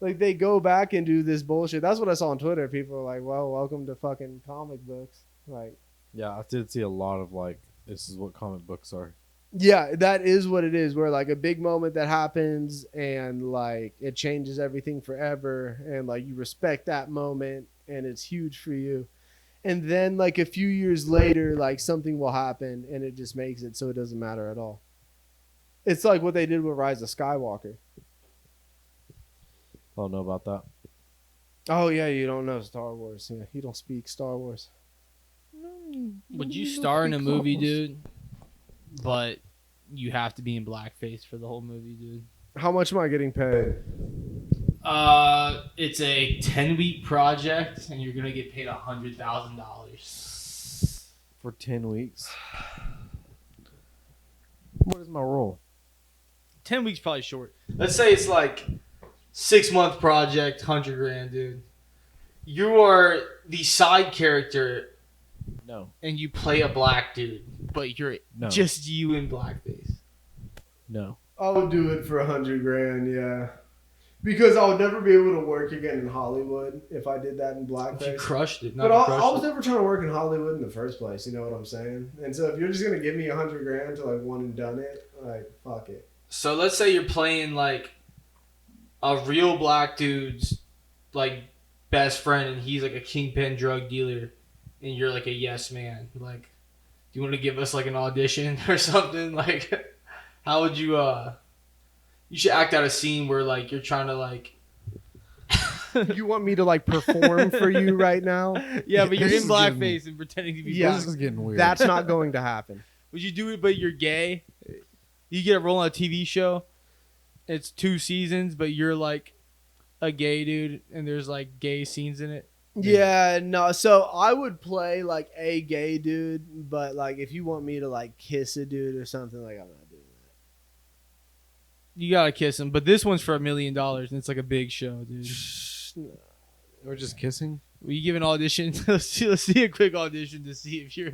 Like they go back and do this bullshit. That's what I saw on Twitter. People are like, "Well, welcome to fucking comic books." Like, Yeah, I did see a lot of like, this is what comic books are. yeah, that is what it is. Where like a big moment that happens and like it changes everything forever, and like you respect that moment and it's huge for you. And then like a few years later, like something will happen and it just makes it so it doesn't matter at all. It's like what they did with Rise of Skywalker. I don't know about that. Oh yeah, you don't know Star Wars. Yeah, you don't speak Star Wars. Would you star in a movie, dude? But you have to be in blackface for the whole movie, dude. How much am I getting paid? It's a 10-week project, and you're gonna get paid $100,000. For 10 weeks. What is my role? 10 weeks probably short. Let's say it's like 6-month project, $100,000, dude. You are the side character, No. and you play a black dude, but you're No. just you in blackface. No. I would do it for $100,000, yeah. Because I would never be able to work again in Hollywood if I did that in If you blackface. crushed it, But not I crushed was it. never trying to work in Hollywood in the first place. You know what I'm saying? And so if you're just gonna give me $100,000 to like one and done it, like fuck it. So let's say you're playing like a real black dude's like best friend, and he's like a kingpin drug dealer, and you're like a yes man. Like, do you want to give us like an audition or something? Like, how would you? You should act out a scene where like you're trying to like. You want me to like perform for you right now? Yeah, but you're This in is getting- blackface and pretending to be. Yeah. black. This is getting weird. That's not going to happen. Would you do it, but you're gay? You get a role on a TV show. It's 2 seasons, but you're like a gay dude, and there's like gay scenes in it. Yeah, no. So I would play like a gay dude, but like if you want me to like kiss a dude or something, like I'm not doing You gotta kiss him, but this one's for $1 million, and it's like a big show, dude. that. Or just kissing. Will you give an audition? let's see a quick audition to see if you're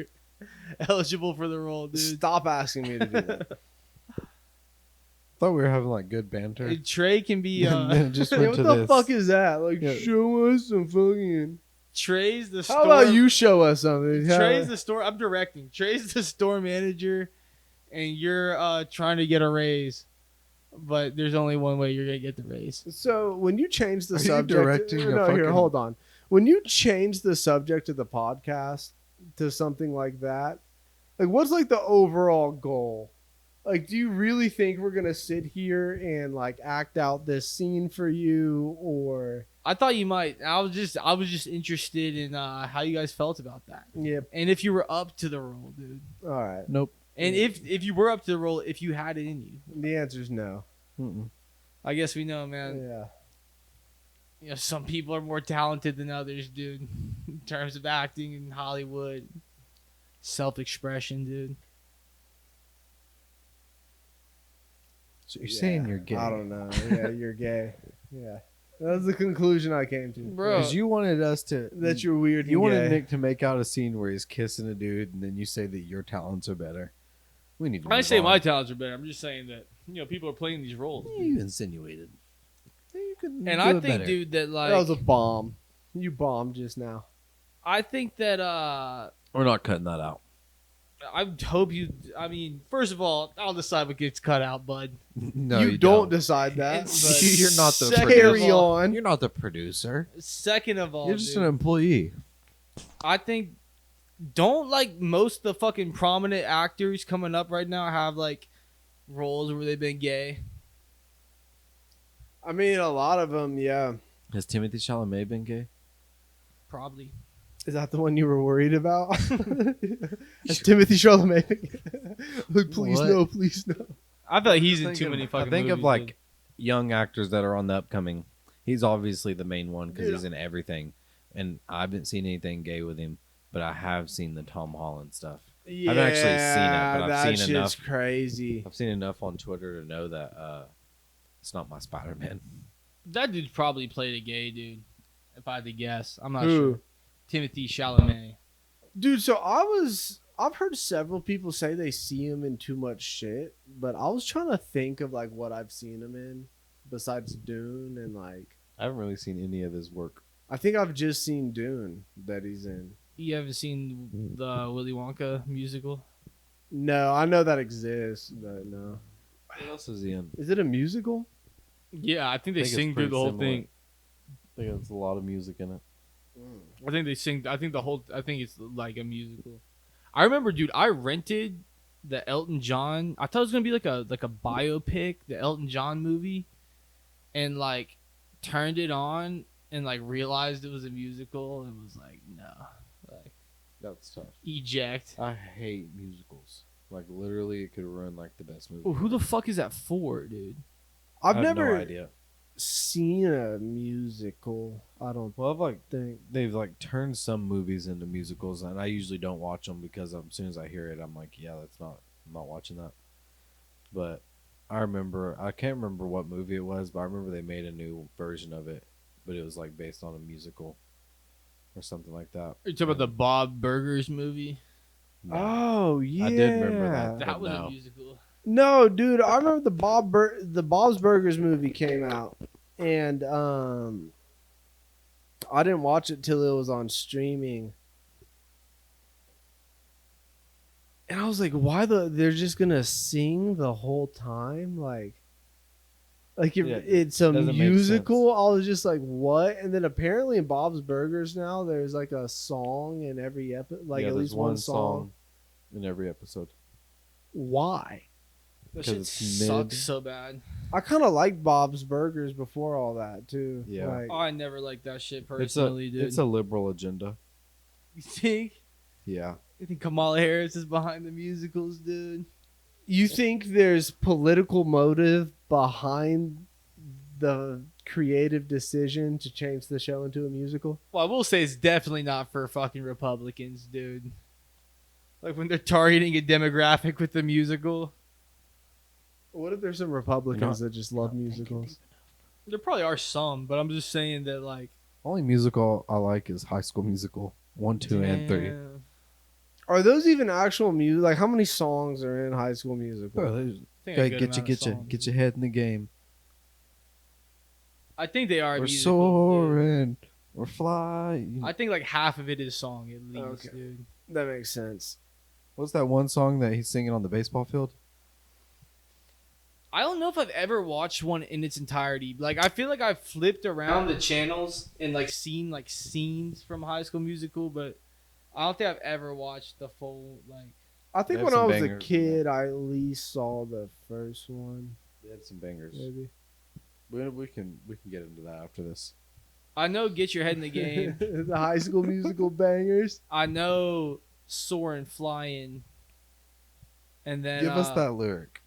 eligible for the role, dude. Stop asking me to do that. Thought we were having like good banter. Hey, Trey can be. And then it just Yeah, went what to the this. fuck is that? Like, Yeah. show us some fucking. Trey's the store. How about you show us something? Trey's the store. I'm directing. Trey's the store manager, and you're trying to get a raise, but there's only one way you're gonna get the raise. So when you change the Are you subject, directing a no, here, fucking- hold on. When you change the subject of the podcast to something like that, like what's like the overall goal? Like, do you really think we're gonna sit here and like act out this scene for you, or I thought you might. I was just interested in how you guys felt about that, yep? and if you were up to the role, dude. All right. Nope. And if you were up to the role, if you had it in you, The answer is no. Mm-mm. I guess we know, man. Yeah. You know, some people are more talented than others, dude. In terms of acting in Hollywood, self-expression, dude. So you're saying Yeah, you're gay. I don't know. Yeah, you're gay. Yeah. That's the conclusion I came to. Bro. Because you wanted us to. That you're weird. You and wanted gay. Nick to make out a scene where he's kissing a dude, and then you say that your talents are better. We need to. I move say on. my talents are better. I'm just saying that people are playing these roles, You insinuated. You could and do I it think, better. dude, that That was a like bomb. You bombed just now. I think that We're not cutting that out. I hope you. I mean, first of all, I'll decide what gets cut out, bud. No, you don't decide that. And But You're not the second producer. of carry all- on. You're not the producer. Second of all, You're just dude, an employee. I think don't like most of the fucking prominent actors coming up right now have like roles where they've been gay. I mean, a lot of them, yeah. Has Timothy Chalamet been gay? Probably. Is that the one you were worried about? Is Timothy Chalamet? Like, please What? no, please no. I feel like he's in Think too of- many fucking I think movies, of like dude. young actors that are on the upcoming. He's obviously the main one because Dude. he's in everything, and I haven't seen anything gay with him, but I have seen the Tom Holland stuff. Yeah, haven't actually seen it, but I've that seen shit's enough. crazy. I've seen enough on Twitter to know that it's not my Spider-Man. That dude probably played a gay dude. If I had to guess, I'm not Who? sure. Timothy Chalamet. Dude, so I've heard several people say they see him in too much shit, but I was trying to think of like what I've seen him in besides Dune, and like I haven't really seen any of his work. I think I've just seen Dune that he's in. You haven't seen the Willy Wonka musical? No, I know that exists, but no. What else is he in? Is it a musical? Yeah, I think they I think it's sing through pretty the whole similar. thing. I think there's a lot of music in it. I think they sing. I think it's like a musical. I remember, dude. I rented the Elton John. I thought it was gonna be like a biopic, the Elton John movie, and like turned it on and like realized it was a musical and was like, no, like That's tough. eject. I hate musicals. Like literally, it could ruin like the best movie. Oh, who the fuck is that for, dude? I've I have never no idea. seen a musical. I don't Well, I've like think. They've like turned some movies into musicals, and I usually don't watch them because as soon as I hear it, I'm like, yeah, I'm not watching that. But I can't remember what movie it was, but I remember they made a new version of it, but it was like based on a musical or something like that. Are you talking about the Bob Burgers movie? No. Oh yeah, I did remember that. That But was no. a musical. No, dude, I remember the Bob's Burgers movie came out, and I didn't watch it till it was on streaming, and I was like, why they're just gonna sing the whole time, like if Yeah, it's a doesn't make musical. I was just like, what? And then apparently in Bob's Burgers now there's like a song in every episode, like yeah, at there's least one song. in every episode. Why? That 'Cause shit it's sucks mid. so bad. I kind of liked Bob's Burgers before all that too. Yeah. Like, Oh, I never liked that shit It's personally, dude. a liberal agenda. You think? Yeah. You think Kamala Harris is behind the musicals, dude? you think there's political motive behind the creative decision to change the show into a musical? Well, I will say it's definitely not for fucking Republicans, dude. Like when they're targeting a demographic with the musical. What if there's some Republicans that just love musicals? There probably are some, but I'm just saying that like Only musical I like is High School Musical 1, 2, and 3. damn. Are those even actual music? Like, how many songs are in High School Musical? Bro, I think a good amount of get songs. your head in the game. I think they are We're musical. soaring, we're flying. I think like half of it is song at least, Okay. dude. That makes sense. What's that one song that he's singing on the baseball field? I don't know if I've ever watched one in its entirety. Like I feel like I've flipped around the channels and like seen like scenes from High School Musical, but I don't think I've ever watched the full like. I think They have when I some was a bangers in kid, I at least saw the first one. They had some bangers. Maybe. We can get into that after this. I know Get Your Head in the Game. The High School Musical bangers. I know Soaring Flying. And then Give us that lyric.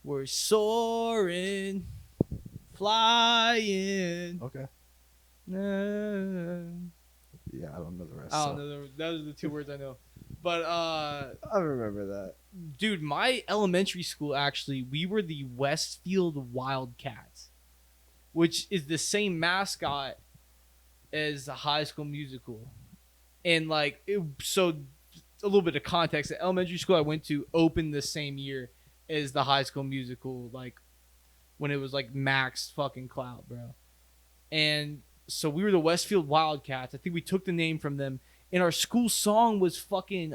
We're soaring, flying. Okay. I Yeah, I don't know the rest. don't know. Those are the two words I know. But I remember that. dude, my elementary school actually, we were the Westfield Wildcats, which is the same mascot as the High School Musical. And like so a little bit of context, the elementary school I went to opened the same year as the High School Musical, like when it was like max fucking clout, bro. And so we were the Westfield Wildcats. I think we took the name from them. And our school song was fucking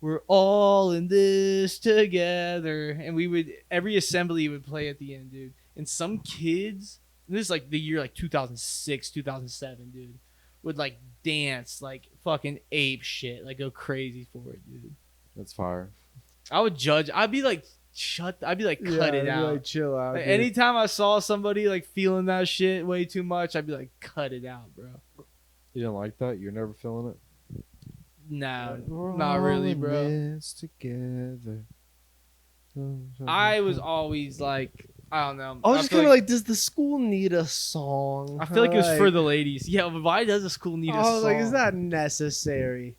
we're all in this together. And we would every assembly would play at the end, dude. And some kids, this is like the year like 2006, 2007, dude, would like dance like fucking ape shit, like go crazy for it, dude. That's fire. I would judge. I'd be like, I'd be like, cut it out. Like, chill out. Like, dude. anytime I saw somebody like feeling that shit way too much, I'd be like, cut it out, bro. You didn't like that? You're never feeling it? Nah, We're not all really, in bro. this together. I was always like, I don't know. I was just feel kind of like, does the school need a song? I feel like it was for the ladies. Yeah, but why does the school need a I was song? like, is that necessary?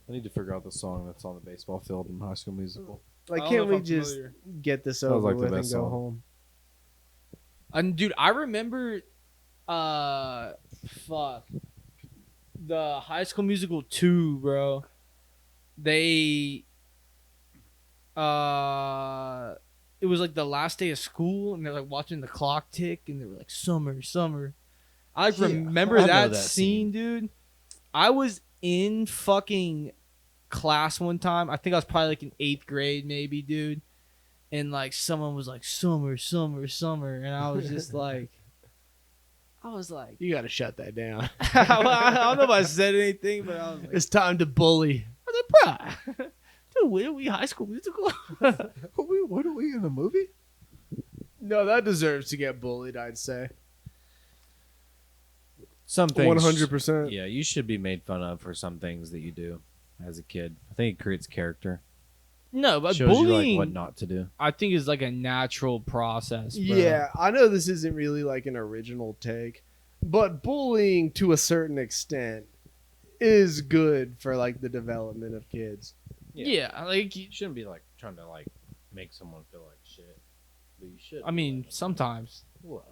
I need to figure out the song that's on the baseball field in High School Musical. Like, I don't can't know if we I'm just familiar. get this Sounds over like the with and best go song. home? And dude, I remember, fuck, the High School Musical 2, bro. They, it was like the last day of school, and they're like watching the clock tick, and they were like, summer, summer. I Yeah, remember I know that that scene, scene. dude. I was in fucking class one time. I think I was probably like in 8th grade, maybe, dude. And like someone was like, summer, summer, summer. And I was just like, You got to shut that down. I don't know if I said anything, but I was like, It's time to bully. I was like, bruh, dude, where are we High School Musical? What are we in a movie? No, that deserves to get bullied, I'd say. Some things. 100%. Yeah, you should be made fun of for some things that you do as a kid. I think it creates character. No, but Shows you bullying, like what not to do. I think, is like a natural process. Bro. Yeah, I know this isn't really like an original take, but bullying to a certain extent is good for like the development of kids. Yeah, like, You shouldn't be like trying to like make someone feel like shit. But you should. I mean, sometimes. Well,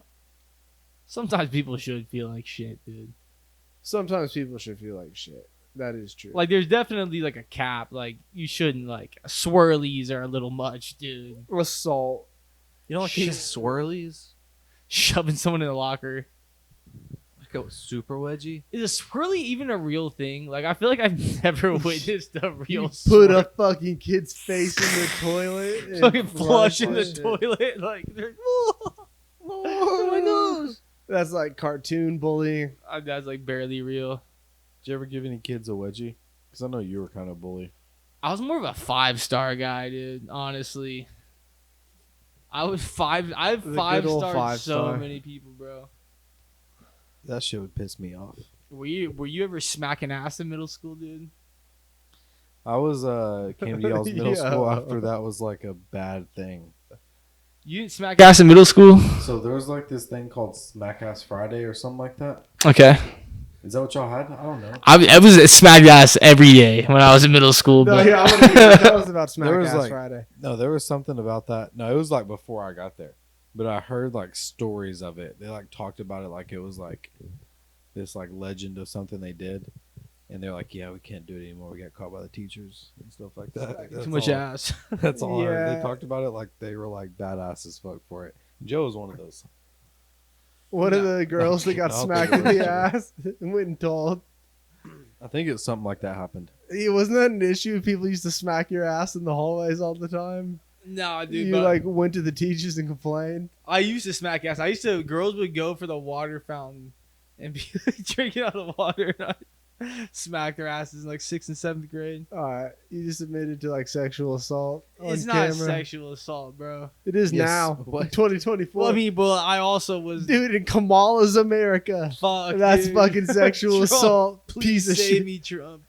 Sometimes people should feel like shit, dude. Sometimes people should feel like shit. That is true. Like, there's definitely like a cap. Like, you shouldn't like swirlies are a little much, dude. assault. you know, like these swirlies, Shoving someone in the locker. like a super wedgie. Is a swirly even a real thing? Like, I feel like I've never witnessed a real You put swirl. a fucking kid's face in the toilet. and fucking flush in the it. toilet. Like, they're, oh my nose. That's like cartoon bullying. That's like barely real. Did you ever give any kids a wedgie? Because I know you were kind of a bully. I was more of a 5-star guy, dude. Honestly, I was five. I have The good 5 old stars. So 5-star. many people, bro. That shit would piss me off. Were you ever smacking ass in middle school, dude? I was came to y'all's middle Yeah. school after that was like a bad thing. You didn't smack ass in middle school? So there was like this thing called Smack Ass Friday or something like that. Okay. Is that what y'all had? I don't know. I was smack ass every day when I was in middle school. No, But yeah, I want to hear what tell us about Smack There was, Ass like- Friday. No, there was something about that. No, it was like before I got there, but I heard like stories of it. They like talked about it like it was like this like legend of something they did, and they're like, yeah, we can't do it anymore. We got caught by the teachers and stuff like that. too much ass. That's all I heard. Yeah. They talked about it like they were like badass as fuck for it. Joe was one of those. One of the girls that got I'll smacked think in of the it. ass and went and told. I think it's something like that happened. Wasn't that an issue? People used to smack your ass in the hallways all the time. No, dude. You But like went to the teachers and complained. I used to smack ass. Girls would go for the water fountain and be like, drinking out of the water. And I smack their asses in like 6th and 7th grade. All right, you just admitted to like sexual assault on It's camera. not sexual assault, bro. It is Yes. now. What? 2024. Well, I mean, but I also was. Dude, in Kamala's America. Fuck, That's dude. fucking sexual Trump, assault. Please Piece of save shit. me, Trump.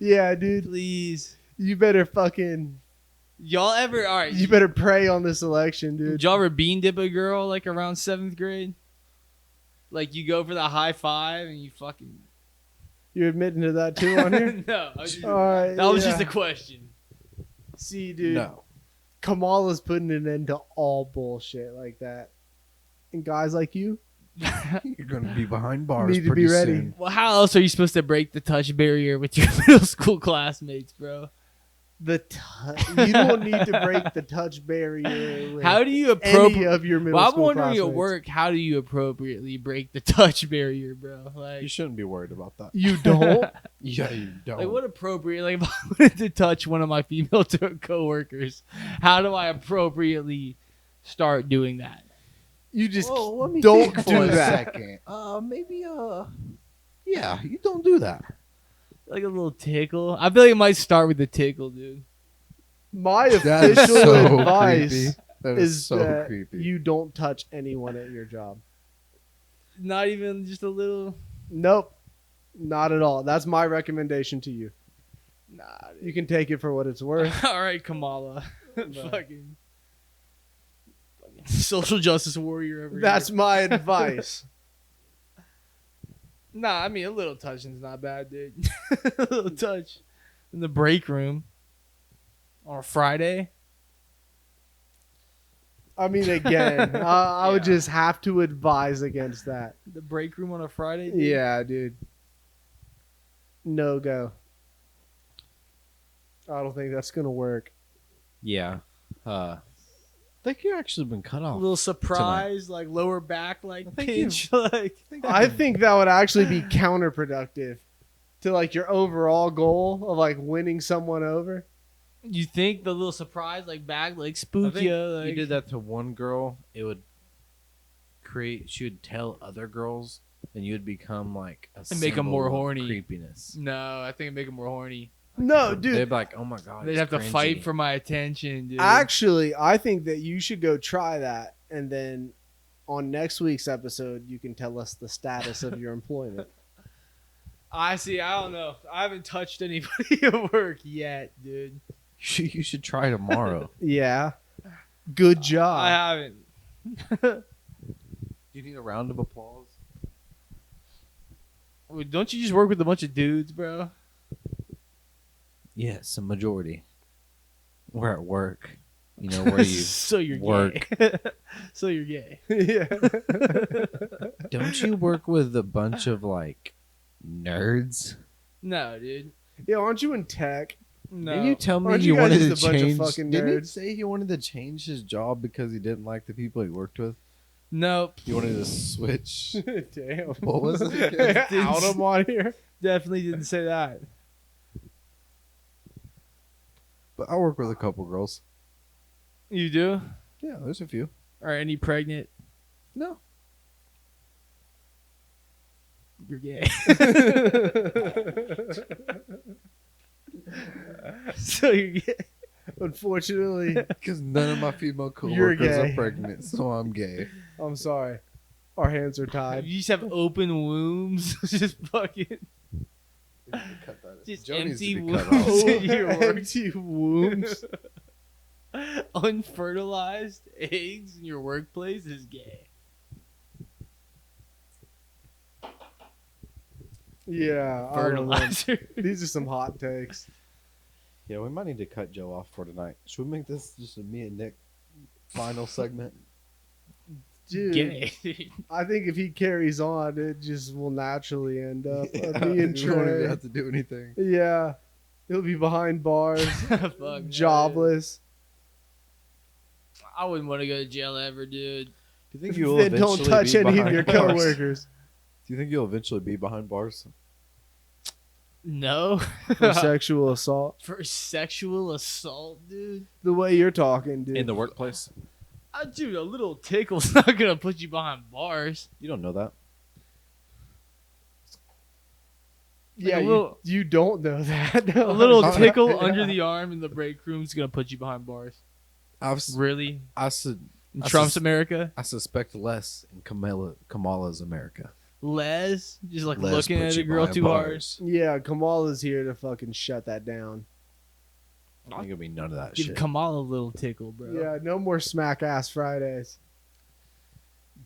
Yeah, dude. Please. You better fucking. Y'all ever? All right. You better pray on this election, Did dude. y'all ever bean dip a girl like around 7th grade? Like you go for the high five and you fucking. You're admitting to that too on here? No. I was just- All right. that was yeah. just a question. See, dude. No. Kamala's putting an end to all bullshit like that. And guys like you You're gonna be behind bars. need to pretty be ready. soon. Well, how else are you supposed to break the touch barrier with your middle school classmates, bro? You don't need to break the touch barrier with How do you any appropriate? of your middle Well, I'm school wondering at classmates. work, how do you appropriately break the touch barrier, bro? Like, You shouldn't be worried about that. You don't? Yeah, you don't. like what appropriate? Like, if I wanted to touch one of my female coworkers, how do I appropriately start doing that? You just let me don't think do for a that. second. Maybe. Yeah, you don't do that. Like a little tickle. I feel like it might start with a tickle, dude. My That is official so advice creepy. That is so that creepy. you don't touch anyone at your job. Not even just a little. Nope. Not at all. That's my recommendation to you. Nah. You can take it for what it's worth. All right, Kamala. fucking social justice warrior over That's here. my advice. Nah, I mean a little touching's not bad, dude. A little touch in the break room on a Friday. I mean, again, I would just have to advise against that. The break room on a Friday. Dude. Yeah, dude. No go. I don't think that's gonna work. Yeah. I think you've actually been cut A off. little surprise, like lower back, like think pinch, like. I think that would actually be counterproductive to like your overall goal of like winning someone over. You think the little surprise, like back, like I spook think you, like you did that to one girl, it would create. She would tell other girls, and you would become like a And make 'em symbol more of horny. Creepiness. No, I think it'd make them more horny. No, They'd dude. be like, "Oh my god!" They'd he's have to cringy." fight for my attention, dude. Actually, I think that you should go try that, and then on next week's episode, you can tell us the status of your employment. I see. I don't know. I haven't touched anybody at work yet, dude. You should try tomorrow. Yeah. Good I job. haven't. You need a round of applause. Wait, don't you just work with a bunch of dudes, bro? Yes, a majority. We're at work. You know where you so you're work. gay. So you're gay. Yeah. don't you work with a bunch of like nerds? No, dude. Yeah, aren't you in tech? No. Didn't you tell me Aren't you you guys wanted to just a bunch of change? fucking Didn't he nerds? say he wanted to change his job because he didn't like the people he worked with? Nope. He wanted to switch. Damn. What was it again? Out him on here. Definitely didn't say that. But I work with a couple girls. You do? Yeah, there's a few. Are any pregnant? No. You're gay. So you're gay. Unfortunately, Because none of my female You're coworkers gay. are pregnant, so I'm gay. I'm sorry. Our hands are tied. You just have open wombs. Just fucking. Just Joe needs to empty be cut wombs off. in your work. Empty wombs. Unfertilized eggs in your workplace is gay. Yeah, I don't know. Fertilizer. These are some hot takes. Yeah, we might need to cut Joe off for tonight. Should we make this just a me and Nick final segment? Dude, Gay. I think if he carries on, it just will naturally end up Yeah, me we and won't even Trey. have to do anything. Yeah, he'll be behind bars, Fuck, man. jobless. I wouldn't want to go to jail ever, dude. Do you think you'll Then don't eventually touch be any of behind your bars? coworkers Do you think you'll eventually be behind bars? No. for sexual assault. For sexual assault, dude. The way you're talking, dude. In the workplace? Dude, a little tickle's not gonna put you behind bars. You don't know that. yeah, like a little- you don't know that. A little No. tickle Yeah. under the arm in the break room's gonna put you behind bars. Really? I In Trump's America? suspect less in Kamala's America. Les? Just like Les looking put at you a girl behind too hard. bars. Yeah, Kamala's here to fucking shut that down. I think it'll be none of that Give shit. Kamala a little tickle, bro. Yeah, no more smack ass Fridays.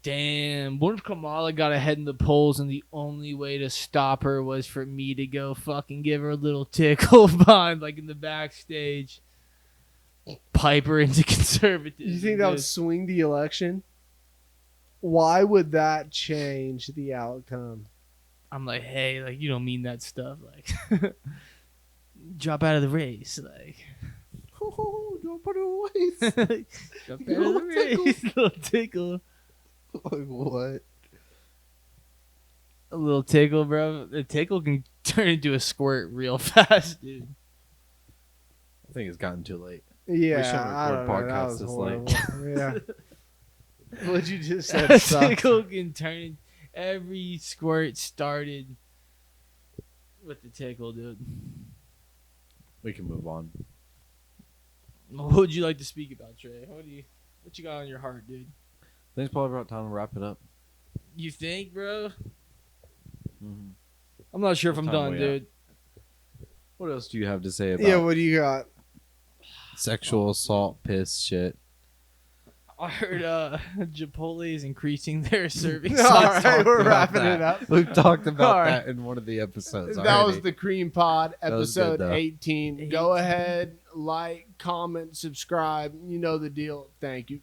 Damn. What if Kamala got ahead in the polls and the only way to stop her was for me to go fucking give her a little tickle behind, like in the backstage? Pipe her into conservatism. You think that would dude. swing the election? Why would that change the outcome? I'm like, hey, like you don't mean that stuff. Like, drop out of the race. Like, Don't put it away. drop out Little of the race. Little tickle. Like what? A little tickle, bro. The tickle can turn into a squirt real fast, dude. I think it's gotten too late. Yeah, shouldn't I don't know. record That podcasts was this horrible. Yeah. What you just said A sucks. tickle can turn. Every squirt started with the tickle, dude. We can move on. What would you like to speak about, Trey? What you got on your heart, dude? I think it's probably about time to wrap it up. You think, bro? Mm-hmm. I'm not sure if What I'm time done, we dude. What else do you have to say about Yeah, what do you got? sexual assault, piss, shit? I heard Chipotle is increasing their serving All size. right, we're about wrapping that. it up. We've talked about All right. that in one of the episodes. That already. was the Cream Pod, That was good, episode though. 18. Go ahead, like, comment, subscribe. You know the deal. Thank you.